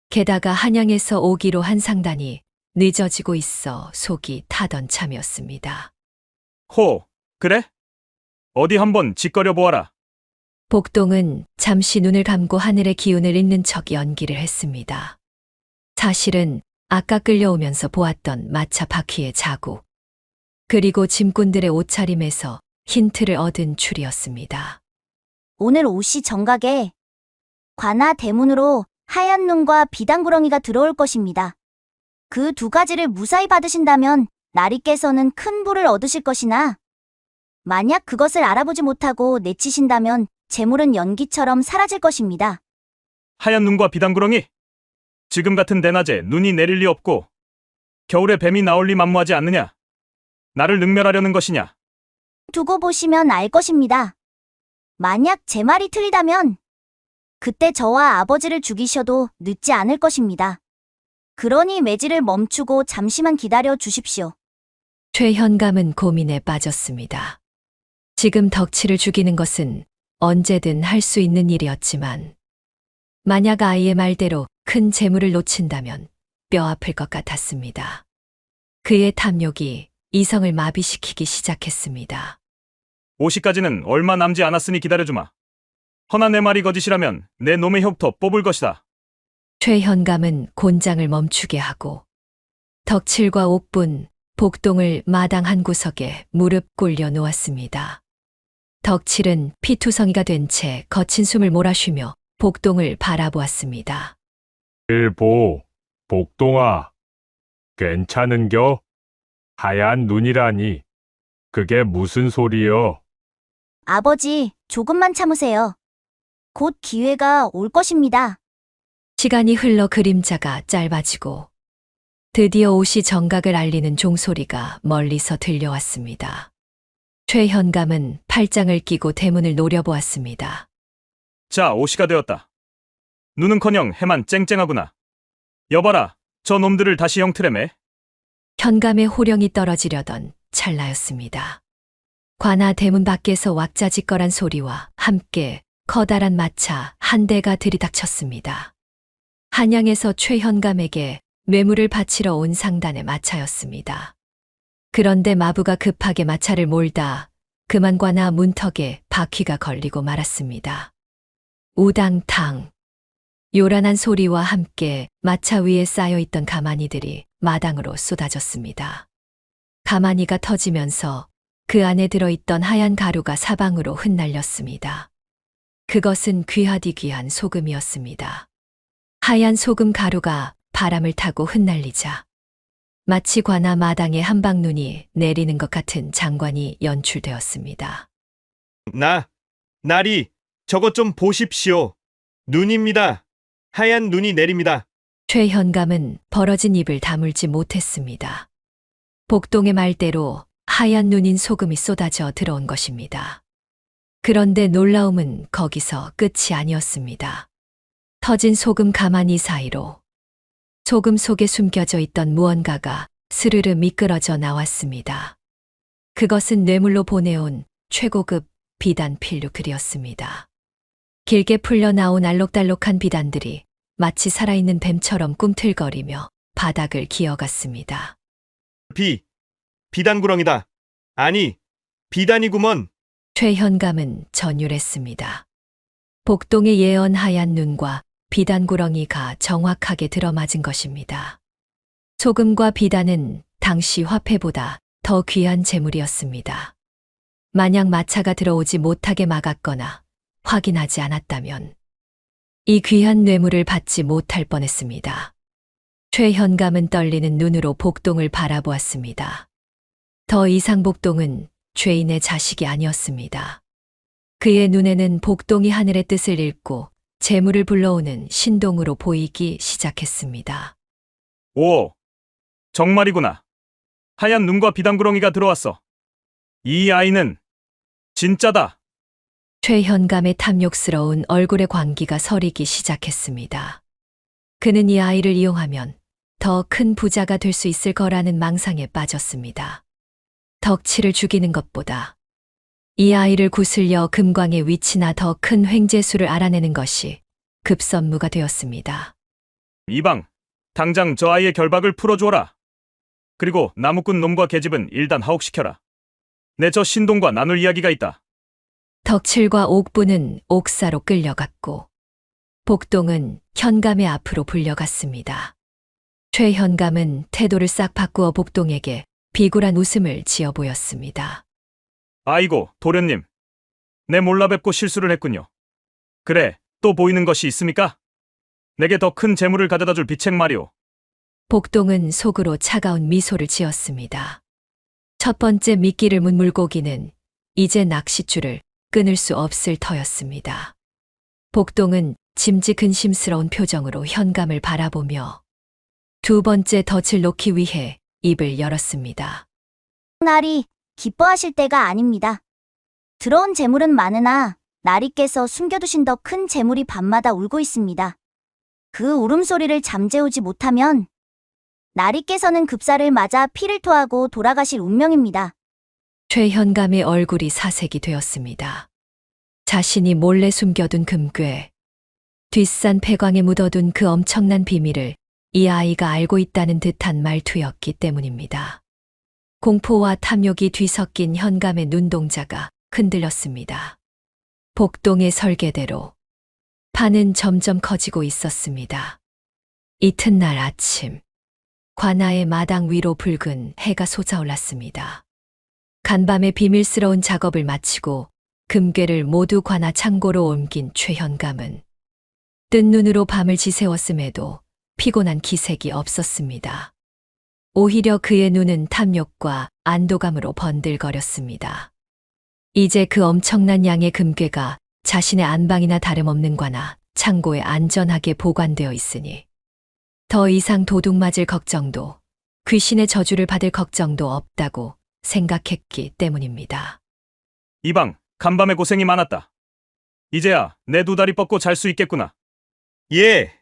Speaker 1: 게다가 한양에서 오기로 한 상단이 늦어지고 있어 속이 타던 참이었습니다.
Speaker 7: 호, 그래? 어디 한번 짓거려 보아라.
Speaker 1: 복동은 잠시 눈을 감고 하늘의 기운을 읽는 척 연기를 했습니다. 사실은 아까 끌려오면서 보았던 마차 바퀴의 자국, 그리고 짐꾼들의 옷차림에서 힌트를 얻은 추리였습니다.
Speaker 4: 오늘 오시 정각에 관아 대문으로 하얀 눈과 비단구렁이가 들어올 것입니다. 그 두 가지를 무사히 받으신다면 나리께서는 큰 부를 얻으실 것이나 만약 그것을 알아보지 못하고 내치신다면 재물은 연기처럼 사라질 것입니다.
Speaker 7: 하얀 눈과 비단구렁이? 지금 같은 대낮에 눈이 내릴 리 없고 겨울에 뱀이 나올 리 만무하지 않느냐? 나를 능멸하려는 것이냐?
Speaker 4: 두고 보시면 알 것입니다. 만약 제 말이 틀리다면 그때 저와 아버지를 죽이셔도 늦지 않을 것입니다. 그러니 매질을 멈추고 잠시만 기다려 주십시오.
Speaker 1: 최현감은 고민에 빠졌습니다. 지금 덕치를 죽이는 것은 언제든 할 수 있는 일이었지만 만약 아이의 말대로 큰 재물을 놓친다면 뼈 아플 것 같았습니다. 그의 탐욕이 이성을 마비시키기 시작했습니다.
Speaker 7: 50까지는 얼마 남지 않았으니 기다려주마. 허나 내 말이 거짓이라면 내 놈의 혁터 뽑을 것이다.
Speaker 1: 최현감은 곤장을 멈추게 하고 덕칠과 옥분, 복동을 마당 한 구석에 무릎 꿇려 놓았습니다. 덕칠은 피투성이가 된 채 거친 숨을 몰아쉬며 복동을 바라보았습니다.
Speaker 2: 일보, 복동아. 괜찮은겨? 하얀 눈이라니. 그게 무슨 소리여?
Speaker 4: 아버지, 조금만 참으세요. 곧 기회가 올 것입니다.
Speaker 1: 시간이 흘러 그림자가 짧아지고 드디어 옷이 정각을 알리는 종소리가 멀리서 들려왔습니다. 최현감은 팔짱을 끼고 대문을 노려보았습니다.
Speaker 7: 자, 5시가 되었다. 눈은커녕 해만 쨍쨍하구나. 여봐라, 저 놈들을 다시 형틀에매.
Speaker 1: 현감의 호령이 떨어지려던 찰나였습니다. 관아 대문 밖에서 왁자지껄한 소리와 함께 커다란 마차 한 대가 들이닥쳤습니다. 한양에서 최현감에게 뇌물을 바치러 온 상단의 마차였습니다. 그런데 마부가 급하게 마차를 몰다 그만 관아 문턱에 바퀴가 걸리고 말았습니다. 우당탕. 요란한 소리와 함께 마차 위에 쌓여있던 가마니들이 마당으로 쏟아졌습니다. 가마니가 터지면서 그 안에 들어있던 하얀 가루가 사방으로 흩날렸습니다. 그것은 귀하디 귀한 소금이었습니다. 하얀 소금 가루가 바람을 타고 흩날리자 마치 관아 마당에 한방눈이 내리는 것 같은 장관이 연출되었습니다.
Speaker 5: 나리, 저것 좀 보십시오. 눈입니다. 하얀 눈이 내립니다.
Speaker 1: 최현감은 벌어진 입을 다물지 못했습니다. 복동의 말대로 하얀 눈인 소금이 쏟아져 들어온 것입니다. 그런데 놀라움은 거기서 끝이 아니었습니다. 터진 소금 가마니 사이로 소금 속에 숨겨져 있던 무언가가 스르르 미끄러져 나왔습니다. 그것은 뇌물로 보내온 최고급 비단 필류글이었습니다. 길게 풀려 나온 알록달록한 비단들이 마치 살아있는 뱀처럼 꿈틀거리며 바닥을 기어갔습니다.
Speaker 5: 비단구렁이다. 아니, 비단이구먼.
Speaker 1: 최현감은 전율했습니다. 복동의 예언 하얀 눈과 비단구렁이가 정확하게 들어맞은 것입니다. 소금과 비단은 당시 화폐보다 더 귀한 재물이었습니다. 만약 마차가 들어오지 못하게 막았거나 확인하지 않았다면 이 귀한 뇌물을 받지 못할 뻔했습니다. 최현감은 떨리는 눈으로 복동을 바라보았습니다. 더 이상 복동은 죄인의 자식이 아니었습니다. 그의 눈에는 복동이 하늘의 뜻을 읽고 재물을 불러오는 신동으로 보이기 시작했습니다.
Speaker 7: 오, 정말이구나. 하얀 눈과 비단구렁이가 들어왔어. 이 아이는 진짜다.
Speaker 1: 최현감의 탐욕스러운 얼굴의 광기가 서리기 시작했습니다. 그는 이 아이를 이용하면 더 큰 부자가 될 수 있을 거라는 망상에 빠졌습니다. 덕치를 죽이는 것보다 이 아이를 구슬려 금광의 위치나 더 큰 횡재수를 알아내는 것이 급선무가 되었습니다.
Speaker 7: 이방, 당장 저 아이의 결박을 풀어주어라. 그리고 나무꾼 놈과 계집은 일단 하옥시켜라. 내 저 신동과 나눌 이야기가 있다.
Speaker 1: 덕칠과 옥부는 옥사로 끌려갔고 복동은 현감의 앞으로 불려갔습니다. 최현감은 태도를 싹 바꾸어 복동에게 비굴한 웃음을 지어 보였습니다.
Speaker 7: 아이고, 도련님. 내 몰라뵙고 실수를 했군요. 그래, 또 보이는 것이 있습니까? 내게 더 큰 재물을 가져다 줄 비책 말이오.
Speaker 1: 복동은 속으로 차가운 미소를 지었습니다. 첫 번째 미끼를 문 물고기는 이제 낚싯줄을 끊을 수 없을 터였습니다. 복동은 짐짓 근심스러운 표정으로 현감을 바라보며 두 번째 덫을 놓기 위해 입을 열었습니다.
Speaker 4: 나리, 기뻐하실 때가 아닙니다. 들어온 재물은 많으나 나리께서 숨겨두신 더 큰 재물이 밤마다 울고 있습니다. 그 울음소리를 잠재우지 못하면 나리께서는 급사를 맞아 피를 토하고 돌아가실 운명입니다.
Speaker 1: 최현감의 얼굴이 사색이 되었습니다. 자신이 몰래 숨겨둔 금괴, 뒷산 폐광에 묻어둔 그 엄청난 비밀을 이 아이가 알고 있다는 듯한 말투였기 때문입니다. 공포와 탐욕이 뒤섞인 현감의 눈동자가 흔들렸습니다. 복동의 설계대로 판은 점점 커지고 있었습니다. 이튿날 아침, 관아의 마당 위로 붉은 해가 솟아올랐습니다. 간밤에 비밀스러운 작업을 마치고 금괴를 모두 관아 창고로 옮긴 최현감은 뜬 눈으로 밤을 지새웠음에도 피곤한 기색이 없었습니다. 오히려 그의 눈은 탐욕과 안도감으로 번들거렸습니다. 이제 그 엄청난 양의 금괴가 자신의 안방이나 다름없는 관아 창고에 안전하게 보관되어 있으니 더 이상 도둑 맞을 걱정도 귀신의 저주를 받을 걱정도 없다고 생각했기 때문입니다.
Speaker 7: 이방, 간밤에 고생이 많았다. 이제야 내 두 다리 뻗고 잘 수 있겠구나.
Speaker 5: 예.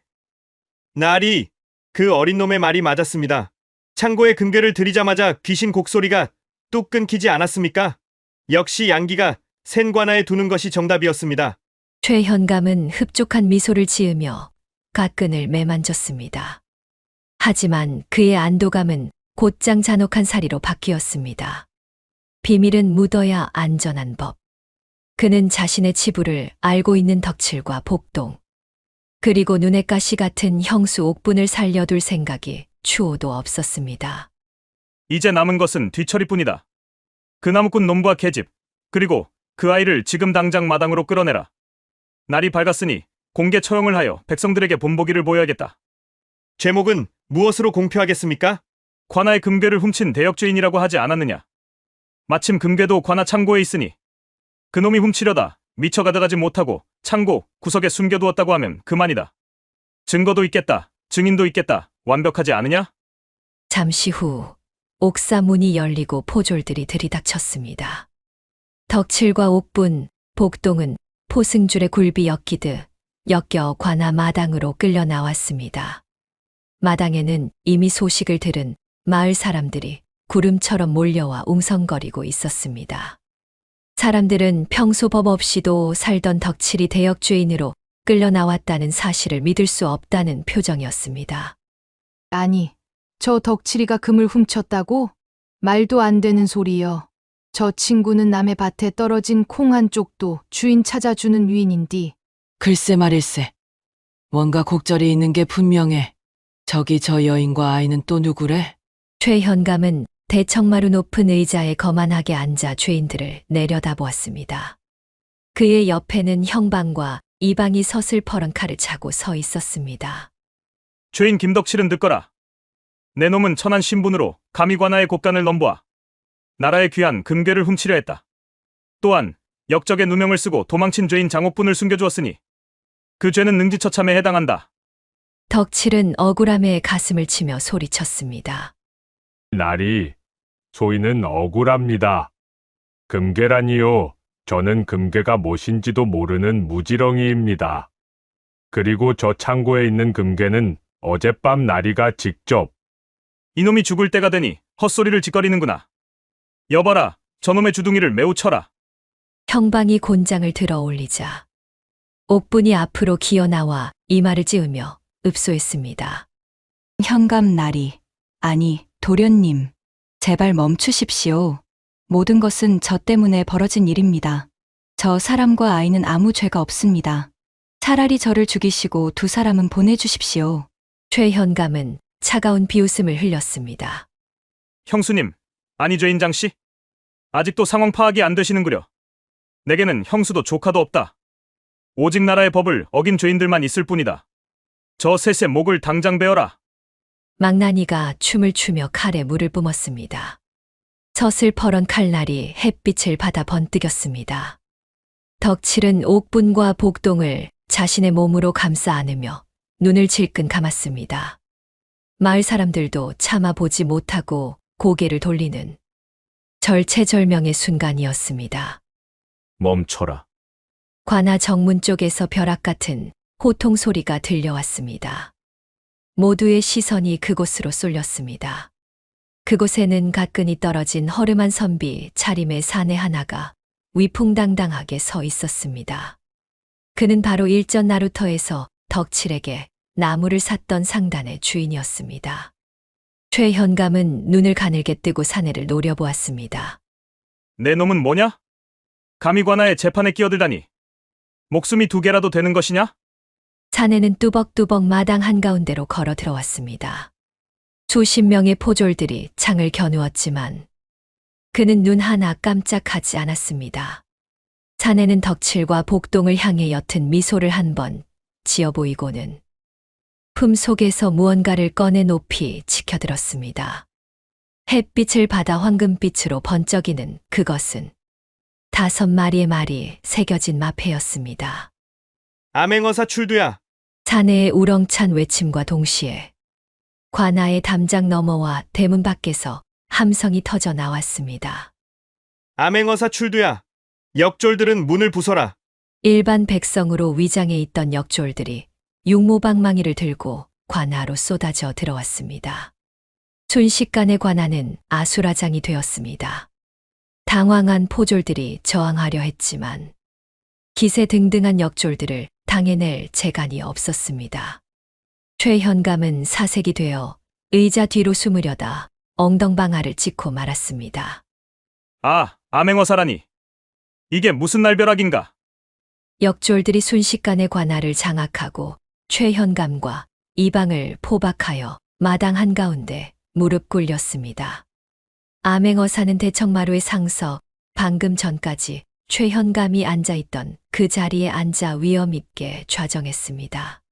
Speaker 5: 나리, 그 어린 놈의 말이 맞았습니다. 창고에 금괴를 들이자마자 귀신 곡소리가 뚝 끊기지 않았습니까? 역시 양기가 센 관아에 두는 것이 정답이었습니다.
Speaker 1: 최현감은 흡족한 미소를 지으며 갓끈을 매만졌습니다. 하지만 그의 안도감은 곧장 잔혹한 사리로 바뀌었습니다. 비밀은 묻어야 안전한 법. 그는 자신의 치부를 알고 있는 덕칠과 복동, 그리고 눈의 가시 같은 형수 옥분을 살려둘 생각이 추호도 없었습니다.
Speaker 7: 이제 남은 것은 뒤처리뿐이다. 그 나무꾼 놈과 계집, 그리고 그 아이를 지금 당장 마당으로 끌어내라. 날이 밝았으니 공개 처형을 하여 백성들에게 본보기를 보여야겠다.
Speaker 5: 제목은 무엇으로 공표하겠습니까?
Speaker 7: 관아의 금괴를 훔친 대역죄인이라고 하지 않았느냐. 마침 금괴도 관아 창고에 있으니 그놈이 훔치려다 미처 가져가지 못하고 창고 구석에 숨겨두었다고 하면 그만이다. 증거도 있겠다. 증인도 있겠다. 완벽하지 않으냐?
Speaker 1: 잠시 후 옥사 문이 열리고 포졸들이 들이닥쳤습니다. 덕칠과 옥분, 복동은 포승줄에 굴비 엮이듯 엮여 관아 마당으로 끌려 나왔습니다. 마당에는 이미 소식을 들은 마을 사람들이 구름처럼 몰려와 웅성거리고 있었습니다. 사람들은 평소 법 없이도 살던 덕칠이 대역죄인으로 끌려 나왔다는 사실을 믿을 수 없다는 표정이었습니다.
Speaker 8: 아니, 저 덕칠이가 금을 훔쳤다고? 말도 안 되는 소리여. 저 친구는 남의 밭에 떨어진 콩 한 쪽도 주인 찾아주는 위인인디.
Speaker 9: 글쎄 말일세. 뭔가 곡절이 있는 게 분명해. 저기 저 여인과 아이는 또 누구래?
Speaker 1: 최현감은 대청마루 높은 의자에 거만하게 앉아 죄인들을 내려다보았습니다. 그의 옆에는 형방과 이방이 서슬퍼런 칼을 차고 서 있었습니다.
Speaker 7: 죄인 김덕칠은 듣거라. 내 놈은 천한 신분으로 감히 관아의 곳간을 넘보아 나라의 귀한 금괴를 훔치려 했다. 또한 역적의 누명을 쓰고 도망친 죄인 장옥분을 숨겨주었으니 그 죄는 능지처참에 해당한다.
Speaker 1: 덕칠은 억울함에 가슴을 치며 소리쳤습니다.
Speaker 2: 나리, 소인은 억울합니다. 금괴라니요. 저는 금괴가 무엇인지도 모르는 무지렁이입니다. 그리고 저 창고에 있는 금괴는 어젯밤 나리가 직접
Speaker 7: 이놈이 죽을 때가 되니 헛소리를 짓거리는구나. 여봐라, 저놈의 주둥이를 매우 쳐라.
Speaker 1: 형방이 곤장을 들어 올리자 옥분이 앞으로 기어나와 이마를 찌으며 읍소했습니다.
Speaker 3: 현감 나리, 아니 도련님, 제발 멈추십시오. 모든 것은 저 때문에 벌어진 일입니다. 저 사람과 아이는 아무 죄가 없습니다. 차라리 저를 죽이시고 두 사람은 보내주십시오.
Speaker 1: 최현감은 차가운 비웃음을 흘렸습니다.
Speaker 7: 형수님, 아니 죄인 장씨? 아직도 상황 파악이 안 되시는구려. 내게는 형수도 조카도 없다. 오직 나라의 법을 어긴 죄인들만 있을 뿐이다. 저 셋의 목을 당장 베어라.
Speaker 1: 망나니가 춤을 추며 칼에 물을 뿜었습니다. 서슬퍼런 칼날이 햇빛을 받아 번뜩였습니다. 덕칠은 옥분과 복동을 자신의 몸으로 감싸 안으며 눈을 질끈 감았습니다. 마을 사람들도 참아 보지 못하고 고개를 돌리는 절체절명의 순간이었습니다.
Speaker 6: 멈춰라.
Speaker 1: 관아 정문 쪽에서 벼락 같은 호통 소리가 들려왔습니다. 모두의 시선이 그곳으로 쏠렸습니다. 그곳에는 가끈히 떨어진 허름한 선비 차림의 사내 하나가 위풍당당하게 서 있었습니다. 그는 바로 일전 나루터에서 덕칠에게 나무를 샀던 상단의 주인이었습니다. 최현감은 눈을 가늘게 뜨고 사내를 노려보았습니다.
Speaker 7: 내 놈은 뭐냐? 감히 관아의 재판에 끼어들다니. 목숨이 두 개라도 되는 것이냐?
Speaker 1: 사내는 뚜벅뚜벅 마당 한가운데로 걸어 들어왔습니다. 수십 명의 포졸들이 창을 겨누었지만 그는 눈 하나 깜짝하지 않았습니다. 사내는 덕칠과 복동을 향해 옅은 미소를 한번 지어 보이고는 품 속에서 무언가를 꺼내 높이 치켜들었습니다. 햇빛을 받아 황금빛으로 번쩍이는 그것은 5마리의 말이 새겨진 마패였습니다.
Speaker 5: 암행어사 출두야.
Speaker 1: 사내의 우렁찬 외침과 동시에 관아의 담장 너머와 대문 밖에서 함성이 터져 나왔습니다.
Speaker 5: 암행어사 출두야. 역졸들은 문을 부숴라.
Speaker 1: 일반 백성으로 위장해 있던 역졸들이 육모방망이를 들고 관아로 쏟아져 들어왔습니다. 순식간에 관아는 아수라장이 되었습니다. 당황한 포졸들이 저항하려 했지만 기세등등한 역졸들을 당해낼 재간이 없었습니다. 최현감은 사색이 되어 의자 뒤로 숨으려다 엉덩방아를 찍고 말았습니다.
Speaker 7: 아, 암행어사라니. 이게 무슨 날벼락인가?
Speaker 1: 역졸들이 순식간에 관아를 장악하고 최현감과 이방을 포박하여 마당 한가운데 무릎 꿇렸습니다. 암행어사는 대청마루의 상서 방금 전까지 최현감이 앉아있던 그 자리에 앉아 위엄있게 좌정했습니다.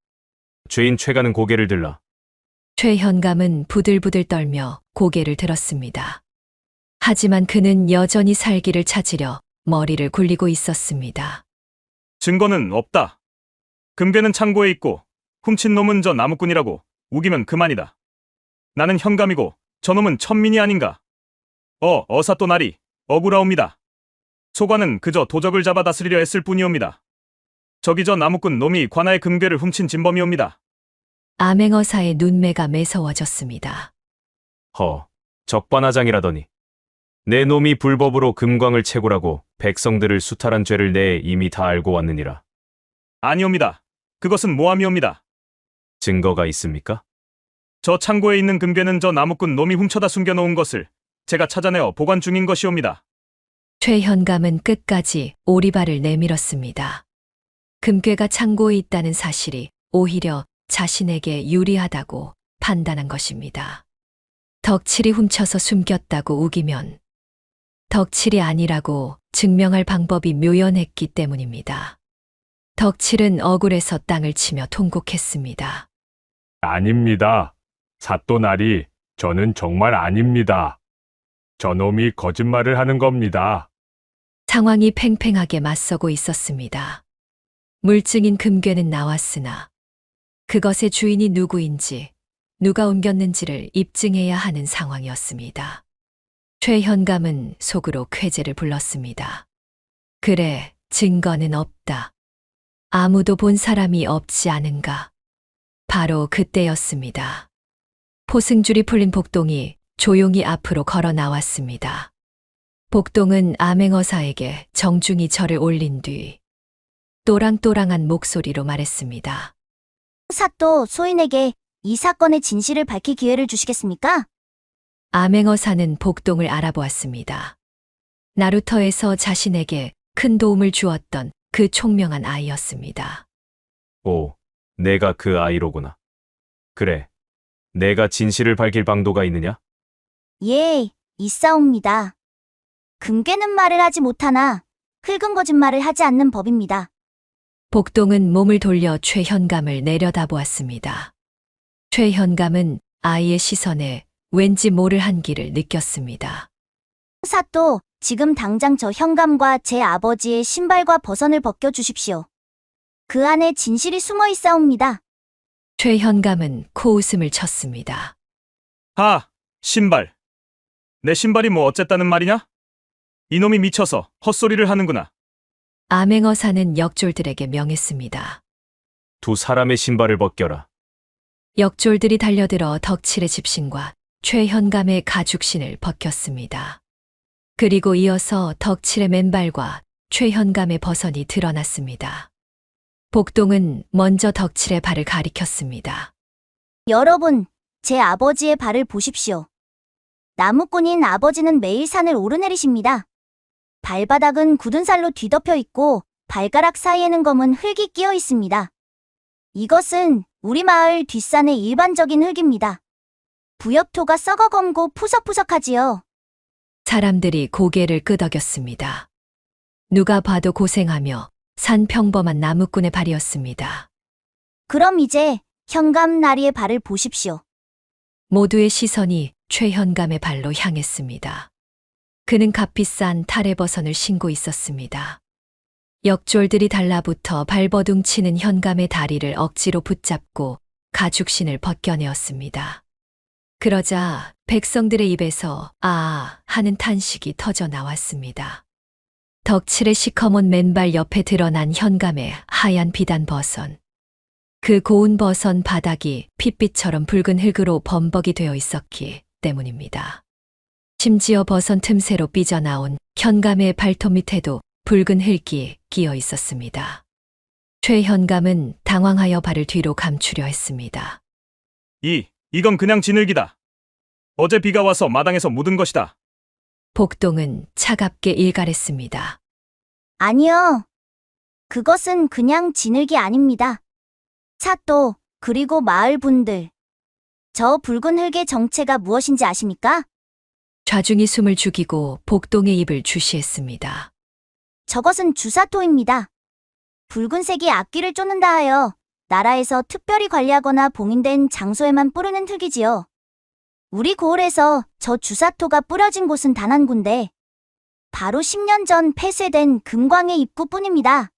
Speaker 6: 죄인 최가는 고개를 들라.
Speaker 1: 최현감은 부들부들 떨며 고개를 들었습니다. 하지만 그는 여전히 살기를 찾으려 머리를 굴리고 있었습니다.
Speaker 7: 증거는 없다. 금괴는 창고에 있고 훔친 놈은 저 나무꾼이라고 우기면 그만이다. 나는 현감이고 저놈은 천민이 아닌가. 어사 또 나리, 억울하옵니다. 소관은 그저 도적을 잡아 다스리려 했을 뿐이옵니다. 저기 저 나무꾼 놈이 관아의 금괴를 훔친 진범이옵니다.
Speaker 1: 암행어사의 눈매가 매서워졌습니다.
Speaker 6: 적반하장이라더니. 내 놈이 불법으로 금광을 채굴하고 백성들을 수탈한 죄를 내 이미 다 알고 왔느니라.
Speaker 7: 아니옵니다. 그것은 모함이옵니다.
Speaker 6: 증거가 있습니까?
Speaker 7: 저 창고에 있는 금괴는 저 나무꾼 놈이 훔쳐다 숨겨놓은 것을 제가 찾아내어 보관 중인 것이옵니다.
Speaker 1: 최현감은 끝까지 오리발을 내밀었습니다. 금괴가 창고에 있다는 사실이 오히려 자신에게 유리하다고 판단한 것입니다. 덕칠이 훔쳐서 숨겼다고 우기면 덕칠이 아니라고 증명할 방법이 묘연했기 때문입니다. 덕칠은 억울해서 땅을 치며 통곡했습니다.
Speaker 2: 아닙니다. 사또나리, 저는 정말 아닙니다. 저놈이 거짓말을 하는 겁니다.
Speaker 1: 상황이 팽팽하게 맞서고 있었습니다. 물증인 금괴는 나왔으나 그것의 주인이 누구인지 누가 옮겼는지를 입증해야 하는 상황이었습니다. 최현감은 속으로 쾌재를 불렀습니다. 그래, 증거는 없다. 아무도 본 사람이 없지 않은가. 바로 그때였습니다. 포승줄이 풀린 복동이 조용히 앞으로 걸어 나왔습니다. 복동은 암행어사에게 정중히 절을 올린 뒤 또랑또랑한 목소리로 말했습니다.
Speaker 4: 사또 소인에게 이 사건의 진실을 밝힐 기회를 주시겠습니까?
Speaker 1: 암행어사는 복동을 알아보았습니다. 나루터에서 자신에게 큰 도움을 주었던 그 총명한 아이였습니다.
Speaker 6: 오, 내가 그 아이로구나. 그래, 내가 진실을 밝힐 방도가 있느냐?
Speaker 4: 예, 있사옵니다. 금괴는 말을 하지 못하나 흙은 거짓말을 하지 않는 법입니다.
Speaker 1: 복동은 몸을 돌려 최현감을 내려다보았습니다. 최현감은 아이의 시선에 왠지 모를 한기를 느꼈습니다.
Speaker 4: 사또, 지금 당장 저 현감과 제 아버지의 신발과 버선을 벗겨주십시오. 그 안에 진실이 숨어 있사옵니다.
Speaker 1: 최현감은 코웃음을 쳤습니다.
Speaker 7: 하, 신발. 내 신발이 뭐 어쨌다는 말이냐? 이놈이 미쳐서 헛소리를 하는구나.
Speaker 1: 암행어사는 역졸들에게 명했습니다.
Speaker 6: 두 사람의 신발을 벗겨라.
Speaker 1: 역졸들이 달려들어 덕칠의 집신과 최현감의 가죽신을 벗겼습니다. 그리고 이어서 덕칠의 맨발과 최현감의 버선이 드러났습니다. 복동은 먼저 덕칠의 발을 가리켰습니다.
Speaker 4: 여러분, 제 아버지의 발을 보십시오. 나무꾼인 아버지는 매일 산을 오르내리십니다. 발바닥은 굳은 살로 뒤덮여 있고 발가락 사이에는 검은 흙이 끼어 있습니다. 이것은 우리 마을 뒷산의 일반적인 흙입니다. 부엽토가 썩어 검고 푸석푸석하지요.
Speaker 1: 사람들이 고개를 끄덕였습니다. 누가 봐도 고생하며 산 평범한 나무꾼의 발이었습니다.
Speaker 4: 그럼 이제 현감 나리의 발을 보십시오.
Speaker 1: 모두의 시선이 최현감의 발로 향했습니다. 그는 값비싼 타레버선을 신고 있었습니다. 역졸들이 달라붙어 발버둥 치는 현감의 다리를 억지로 붙잡고 가죽신을 벗겨내었습니다. 그러자 백성들의 입에서 아 하는 탄식이 터져 나왔습니다. 덕칠의 시커먼 맨발 옆에 드러난 현감의 하얀 비단 버선. 그 고운 버선 바닥이 핏빛처럼 붉은 흙으로 범벅이 되어 있었기 때문입니다. 심지어 버선 틈새로 삐져나온 현감의 발톱 밑에도 붉은 흙이 끼어 있었습니다. 최현감은 당황하여 발을 뒤로 감추려 했습니다.
Speaker 7: 이건 그냥 진흙이다. 어제 비가 와서 마당에서 묻은 것이다.
Speaker 1: 복동은 차갑게 일갈했습니다.
Speaker 4: 아니요. 그것은 그냥 진흙이 아닙니다. 사또, 그리고 마을 분들. 저 붉은 흙의 정체가 무엇인지 아십니까?
Speaker 1: 좌중이 숨을 죽이고 복동의 입을 주시했습니다.
Speaker 4: 저것은 주사토입니다. 붉은색이 악귀를 쫓는다 하여 나라에서 특별히 관리하거나 봉인된 장소에만 뿌리는 흙이지요. 우리 고을에서 저 주사토가 뿌려진 곳은 단 한 군데. 바로 10년 전 폐쇄된 금광의 입구뿐입니다.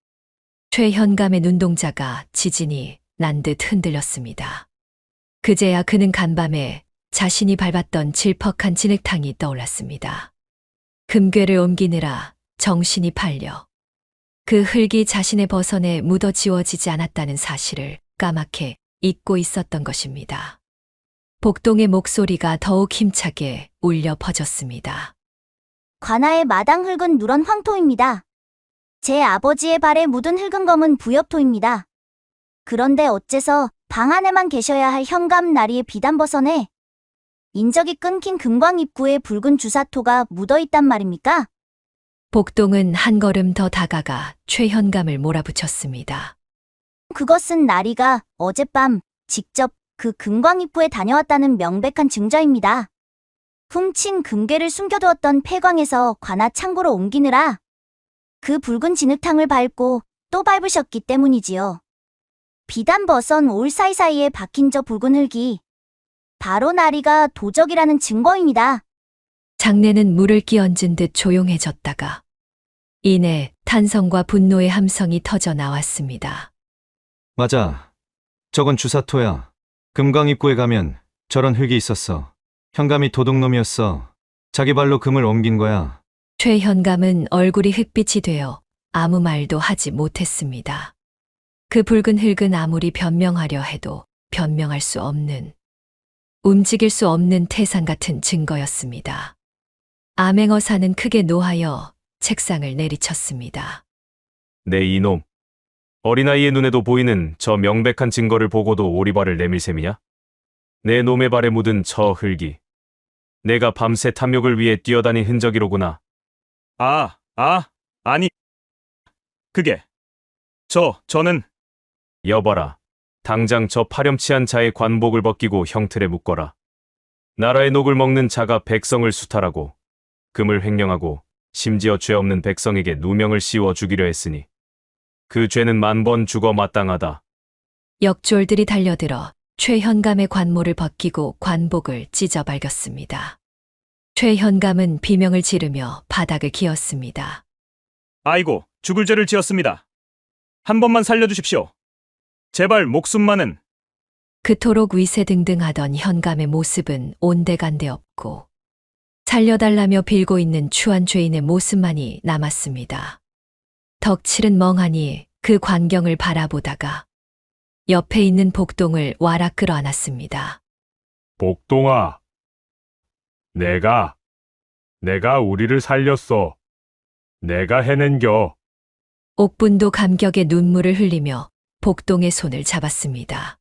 Speaker 1: 최현감의 눈동자가 지진이 난 듯 흔들렸습니다. 그제야 그는 간밤에 자신이 밟았던 질퍽한 진흙탕이 떠올랐습니다. 금괴를 옮기느라 정신이 팔려 그 흙이 자신의 버선에 묻어 지워지지 않았다는 사실을 까맣게 잊고 있었던 것입니다. 복동의 목소리가 더욱 힘차게 울려 퍼졌습니다.
Speaker 4: 관아의 마당 흙은 누런 황토입니다. 제 아버지의 발에 묻은 흙은 검은 부엽토입니다. 그런데 어째서 방 안에만 계셔야 할 현감 나리의 비단버선에 인적이 끊긴 금광 입구에 붉은 주사토가 묻어있단 말입니까?
Speaker 1: 복동은 한 걸음 더 다가가 최현감을 몰아붙였습니다.
Speaker 4: 그것은 나리가 어젯밤 직접 그 금광입구에 다녀왔다는 명백한 증거입니다. 훔친 금괴를 숨겨두었던 폐광에서 관아 창고로 옮기느라 그 붉은 진흙탕을 밟고 또 밟으셨기 때문이지요. 비단 벗은 올 사이사이에 박힌 저 붉은 흙이 바로 나리가 도적이라는 증거입니다.
Speaker 1: 장내는 물을 끼얹은 듯 조용해졌다가 이내 탄성과 분노의 함성이 터져 나왔습니다.
Speaker 10: 맞아. 저건 주사토야. 금광입구에 가면 저런 흙이 있었어. 현감이 도둑놈이었어. 자기 발로 금을 옮긴 거야.
Speaker 1: 최현감은 얼굴이 흙빛이 되어 아무 말도 하지 못했습니다. 그 붉은 흙은 아무리 변명하려 해도 변명할 수 없는, 움직일 수 없는 태산 같은 증거였습니다. 암행어사는 크게 노하여 책상을 내리쳤습니다.
Speaker 6: 네 이놈. 어린아이의 눈에도 보이는 저 명백한 증거를 보고도 오리발을 내밀 셈이냐? 내 놈의 발에 묻은 저 흙이 내가 밤새 탐욕을 위해 뛰어다닌 흔적이로구나.
Speaker 7: 아니. 그게. 저는.
Speaker 6: 여봐라. 당장 저 파렴치한 자의 관복을 벗기고 형틀에 묶어라. 나라의 녹을 먹는 자가 백성을 수탈하고 금을 횡령하고 심지어 죄 없는 백성에게 누명을 씌워 죽이려 했으니 그 죄는 만번 죽어 마땅하다.
Speaker 1: 역졸들이 달려들어 최현감의 관모를 벗기고 관복을 찢어 발겼습니다. 최현감은 비명을 지르며 바닥을 기었습니다.
Speaker 7: 아이고, 죽을 죄를 지었습니다. 한 번만 살려주십시오. 제발 목숨만은.
Speaker 1: 그토록 위세등등하던 현감의 모습은 온데간데 없고 살려달라며 빌고 있는 추한 죄인의 모습만이 남았습니다. 덕칠은 멍하니 그 광경을 바라보다가 옆에 있는 복동을 와락 끌어안았습니다.
Speaker 2: 복동아. 내가 우리를 살렸어. 내가 해낸겨.
Speaker 1: 옥분도 감격의 눈물을 흘리며 복동의 손을 잡았습니다.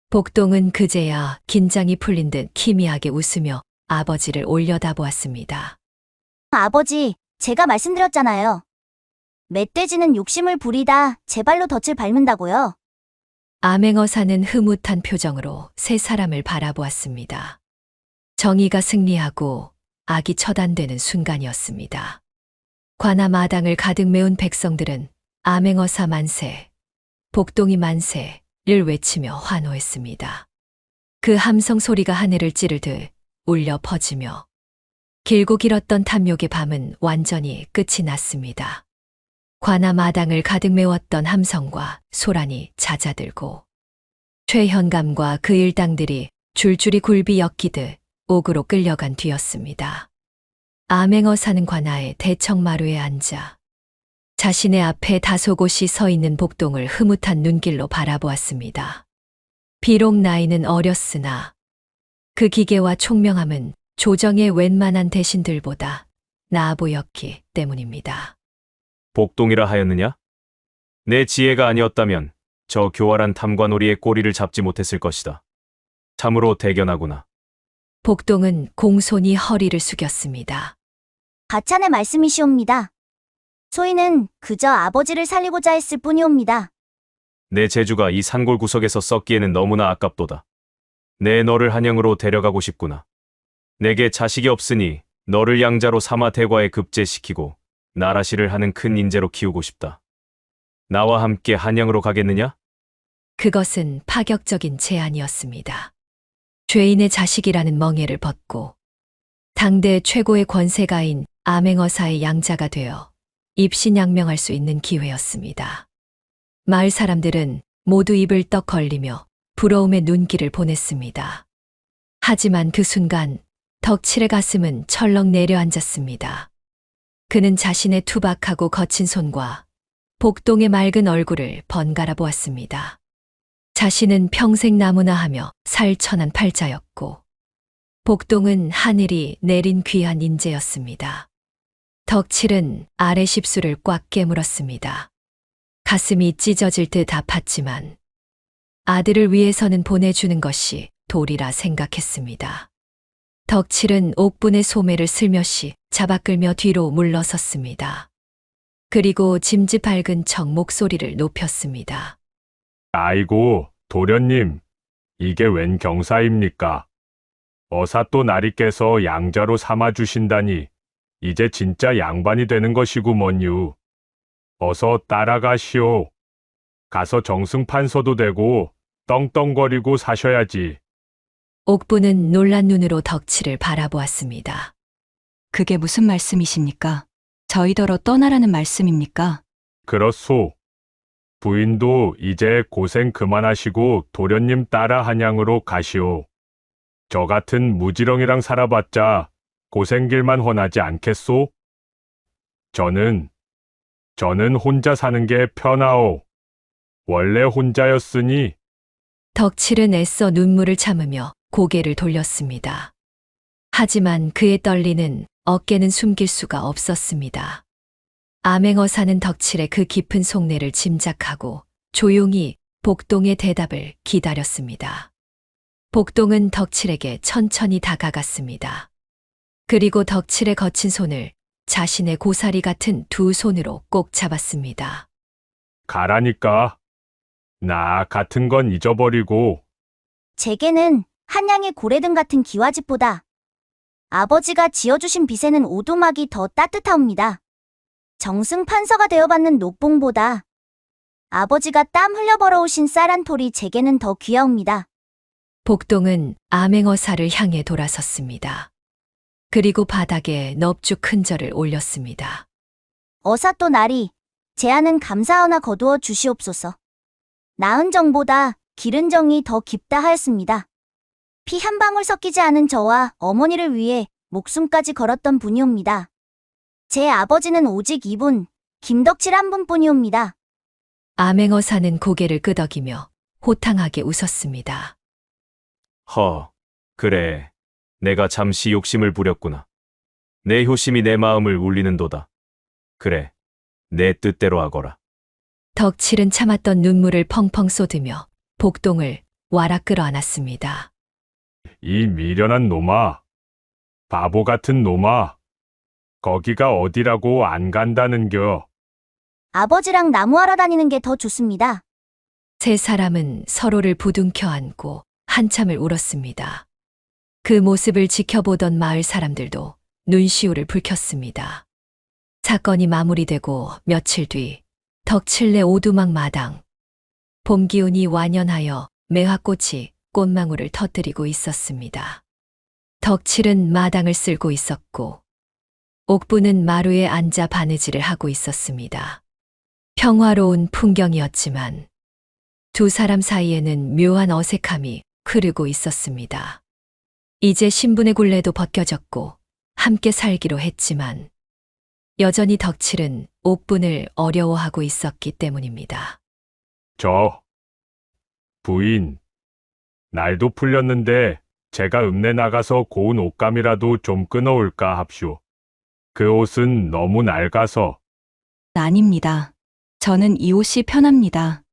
Speaker 1: 복동은 그제야 긴장이 풀린 듯 희미하게 웃으며 아버지를 올려다보았습니다.
Speaker 4: 아버지, 제가 말씀드렸잖아요. 멧돼지는 욕심을 부리다 제 발로 덫을 밟는다고요.
Speaker 1: 암행어사는 흐뭇한 표정으로 세 사람을 바라보았습니다. 정의가 승리하고 악이 처단되는 순간이었습니다. 관아 마당을 가득 메운 백성들은 암행어사 만세, 복동이 만세를 외치며 환호했습니다. 그 함성 소리가 하늘을 찌르듯 울려 퍼지며 길고 길었던 탐욕의 밤은 완전히 끝이 났습니다. 관아 마당을 가득 메웠던 함성과 소란이 잦아들고 최현감과 그 일당들이 줄줄이 굴비 엮이듯 옥으로 끌려간 뒤였습니다. 암행어사는 관아의 대청마루에 앉아 자신의 앞에 다소곳이 서 있는 복동을 흐뭇한 눈길로 바라보았습니다. 비록 나이는 어렸으나 그 기계와 총명함은 조정의 웬만한 대신들보다 나아 보였기 때문입니다.
Speaker 6: 복동이라 하였느냐? 내 지혜가 아니었다면 저 교활한 탐관오리의 꼬리를 잡지 못했을 것이다. 참으로 대견하구나.
Speaker 1: 복동은 공손히 허리를 숙였습니다.
Speaker 4: 가찬의 말씀이시옵니다. 소인은 그저 아버지를 살리고자 했을 뿐이옵니다.
Speaker 6: 내 재주가 이 산골 구석에서 썩기에는 너무나 아깝도다. 내 너를 한양으로 데려가고 싶구나. 내게 자식이 없으니 너를 양자로 삼아 대과에 급제시키고 나라시를 하는 큰 인재로 키우고 싶다. 나와 함께 한양으로 가겠느냐?
Speaker 1: 그것은 파격적인 제안이었습니다. 죄인의 자식이라는 멍에를 벗고 당대 최고의 권세가인 암행어사의 양자가 되어 입신양명할 수 있는 기회였습니다. 마을 사람들은 모두 입을 떡 벌리며 부러움의 눈길을 보냈습니다. 하지만 그 순간 덕칠의 가슴은 철렁 내려앉았습니다. 그는 자신의 투박하고 거친 손과 복동의 맑은 얼굴을 번갈아 보았습니다. 자신은 평생 나무나 하며 살천한 팔자였고 복동은 하늘이 내린 귀한 인재였습니다. 덕칠은 아래 십수를 꽉 깨물었습니다. 가슴이 찢어질 듯 아팠지만 아들을 위해서는 보내주는 것이 도리라 생각했습니다. 덕칠은 옥분의 소매를 슬며시 잡아 끌며 뒤로 물러섰습니다. 그리고 짐짓 밝은 척 목소리를 높였습니다.
Speaker 2: 아이고, 도련님, 이게 웬 경사입니까? 어사 또 나리께서 양자로 삼아주신다니, 이제 진짜 양반이 되는 것이구먼요. 어서 따라가시오. 가서 정승판서도 되고, 떵떵거리고 사셔야지.
Speaker 1: 옥분은 놀란 눈으로 덕칠을 바라보았습니다.
Speaker 3: 그게 무슨 말씀이십니까? 저희더러 떠나라는 말씀입니까?
Speaker 2: 그렇소. 부인도 이제 고생 그만하시고 도련님 따라 한양으로 가시오. 저 같은 무지렁이랑 살아봤자 고생길만 훤하지 않겠소? 저는 혼자 사는 게 편하오. 원래 혼자였으니.
Speaker 1: 덕칠은 애써 눈물을 참으며 고개를 돌렸습니다. 하지만 그의 떨리는 어깨는 숨길 수가 없었습니다. 암행어사는 덕칠의 그 깊은 속내를 짐작하고 조용히 복동의 대답을 기다렸습니다. 복동은 덕칠에게 천천히 다가갔습니다. 그리고 덕칠의 거친 손을 자신의 고사리 같은 두 손으로 꼭 잡았습니다.
Speaker 2: 가라니까. 나 같은 건 잊어버리고.
Speaker 4: 제게는 한양의 고래등 같은 기와집보다 아버지가 지어주신 빚에는 오두막이 더 따뜻하옵니다. 정승판서가 되어받는 녹봉보다 아버지가 땀 흘려 벌어오신 쌀 한 톨이 제게는 더 귀하옵니다.
Speaker 1: 복동은 암행어사를 향해 돌아섰습니다. 그리고 바닥에 넙죽 큰 절을 올렸습니다.
Speaker 4: 어사 또 나리, 제안은 감사하나 거두어 주시옵소서. 나은 정보다 기른 정이 더 깊다 하였습니다. 피 한 방울 섞이지 않은 저와 어머니를 위해 목숨까지 걸었던 분이옵니다. 제 아버지는 오직 이분, 김덕칠 한 분뿐이옵니다.
Speaker 1: 암행어사는 고개를 끄덕이며 호탕하게 웃었습니다.
Speaker 6: 그래. 내가 잠시 욕심을 부렸구나. 내 효심이 내 마음을 울리는도다. 그래. 내 뜻대로 하거라.
Speaker 1: 덕칠은 참았던 눈물을 펑펑 쏟으며 복동을 와락 끌어안았습니다.
Speaker 2: 이 미련한 놈아. 바보 같은 놈아. 거기가 어디라고 안 간다는겨.
Speaker 4: 아버지랑 나무하러 다니는 게 더 좋습니다.
Speaker 1: 세 사람은 서로를 부둥켜 안고 한참을 울었습니다. 그 모습을 지켜보던 마을 사람들도 눈시울을 붉혔습니다. 사건이 마무리되고 며칠 뒤 덕칠네 오두막 마당. 봄 기운이 완연하여 매화꽃이 꽃망울을 터뜨리고 있었습니다. 덕칠은 마당을 쓸고 있었고 옥부는 마루에 앉아 바느질을 하고 있었습니다. 평화로운 풍경이었지만 두 사람 사이에는 묘한 어색함이 흐르고 있었습니다. 이제 신분의 굴레도 벗겨졌고 함께 살기로 했지만 여전히 덕칠은 옥분을 어려워하고 있었기 때문입니다.
Speaker 2: 부인. 날도 풀렸는데 제가 읍내 나가서 고운 옷감이라도 좀 끊어올까 합쇼. 그 옷은 너무 낡아서.
Speaker 3: 아닙니다. 저는 이 옷이 편합니다.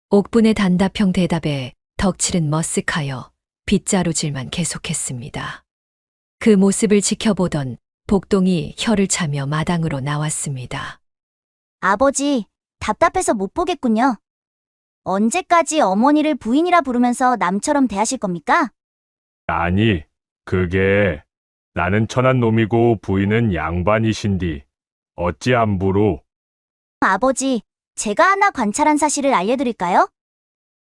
Speaker 1: 옥분의 단답형 대답에 덕칠은 머쓱하여 빗자루질만 계속했습니다. 그 모습을 지켜보던 복동이 혀를 차며 마당으로 나왔습니다.
Speaker 4: 아버지, 답답해서 못 보겠군요. 언제까지 어머니를 부인이라 부르면서 남처럼 대하실 겁니까?
Speaker 2: 아니, 그게 나는 천한 놈이고 부인은 양반이신디 어찌 함부로.
Speaker 4: 아버지, 제가 하나 관찰한 사실을 알려드릴까요?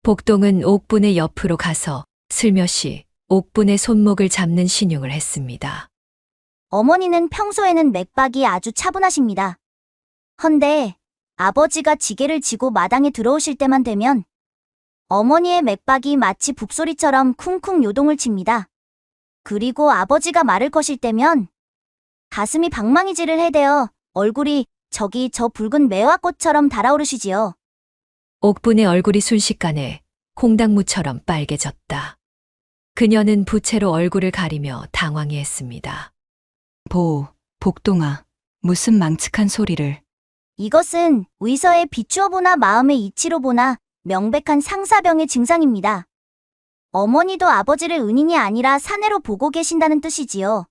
Speaker 1: 복동은 옥분의 옆으로 가서 슬며시 옥분의 손목을 잡는 신용을 했습니다.
Speaker 4: 어머니는 평소에는 맥박이 아주 차분하십니다. 헌데 아버지가 지게를 지고 마당에 들어오실 때만 되면 어머니의 맥박이 마치 북소리처럼 쿵쿵 요동을 칩니다. 그리고 아버지가 말을 거실 때면 가슴이 방망이질을 해대어 얼굴이 저기 저 붉은 매화꽃처럼 달아오르시지요.
Speaker 1: 옥분의 얼굴이 순식간에 콩당무처럼 빨개졌다. 그녀는 부채로 얼굴을 가리며 당황해했습니다.
Speaker 3: 복동아, 무슨 망측한 소리를.
Speaker 4: 이것은 의서에 비추어 보나 마음의 이치로 보나 명백한 상사병의 증상입니다. 어머니도 아버지를 은인이 아니라 사내로 보고 계신다는 뜻이지요.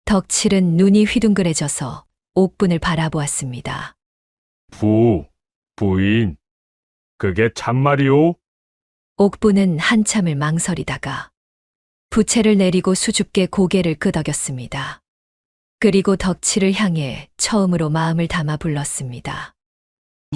Speaker 1: 덕칠은 눈이 휘둥그레져서 옥분을 바라보았습니다.
Speaker 2: 부인. 그게 참말이오?
Speaker 1: 옥분은 한참을 망설이다가 부채를 내리고 수줍게 고개를 끄덕였습니다. 그리고 덕칠을 향해 처음으로 마음을 담아 불렀습니다.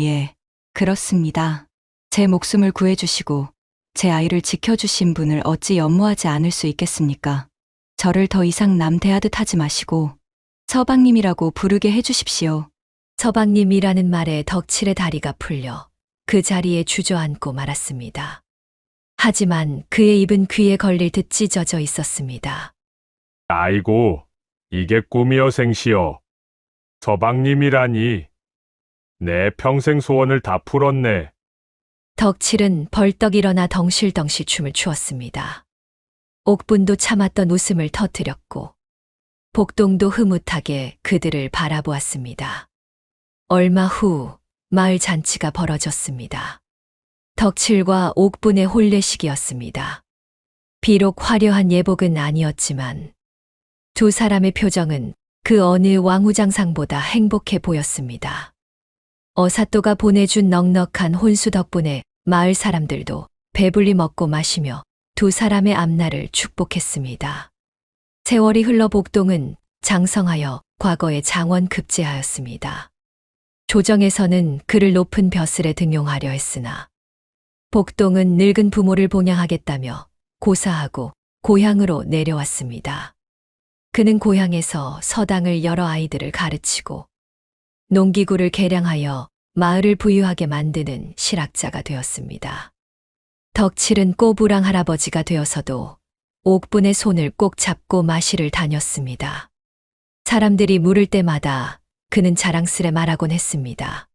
Speaker 3: 예, 그렇습니다. 제 목숨을 구해주시고 제 아이를 지켜주신 분을 어찌 연모하지 않을 수 있겠습니까? 저를 더 이상 남 대하듯 하지 마시고 서방님이라고 부르게 해주십시오.
Speaker 1: 서방님이라는 말에 덕칠의 다리가 풀려 그 자리에 주저앉고 말았습니다. 하지만 그의 입은 귀에 걸릴 듯 찢어져 있었습니다.
Speaker 2: 아이고, 이게 꿈이여 생시여. 서방님이라니. 내 평생 소원을 다 풀었네.
Speaker 1: 덕칠은 벌떡 일어나 덩실덩실 춤을 추었습니다. 옥분도 참았던 웃음을 터뜨렸고 복동도 흐뭇하게 그들을 바라보았습니다. 얼마 후 마을 잔치가 벌어졌습니다. 덕칠과 옥분의 혼례식이었습니다. 비록 화려한 예복은 아니었지만 두 사람의 표정은 그 어느 왕후장상보다 행복해 보였습니다. 어사또가 보내준 넉넉한 혼수 덕분에 마을 사람들도 배불리 먹고 마시며 두 사람의 앞날을 축복했습니다. 세월이 흘러 복동은 장성하여 과거의 장원 급제하였습니다. 조정에서는 그를 높은 벼슬에 등용하려 했으나 복동은 늙은 부모를 봉양하겠다며 고사하고 고향으로 내려왔습니다. 그는 고향에서 서당을 열어 아이들을 가르치고 농기구를 개량하여 마을을 부유하게 만드는 실학자가 되었습니다. 덕칠은 꼬부랑 할아버지가 되어서도 옥분의 손을 꼭 잡고 마시를 다녔습니다. 사람들이 물을 때마다 그는 자랑스레 말하곤 했습니다.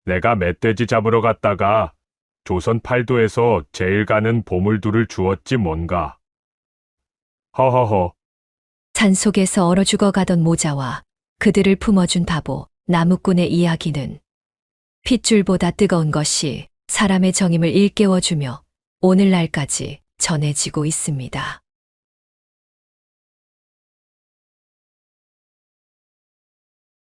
Speaker 2: 내가 멧돼지 잡으러 갔다가 조선 팔도에서 제일 가는 보물들을 주었지 뭔가. 허허허.
Speaker 1: 산속에서 얼어 죽어가던 모자와 그들을 품어준 바보 나무꾼의 이야기는 핏줄보다 뜨거운 것이 사람의 정임을 일깨워주며 오늘날까지 전해지고 있습니다.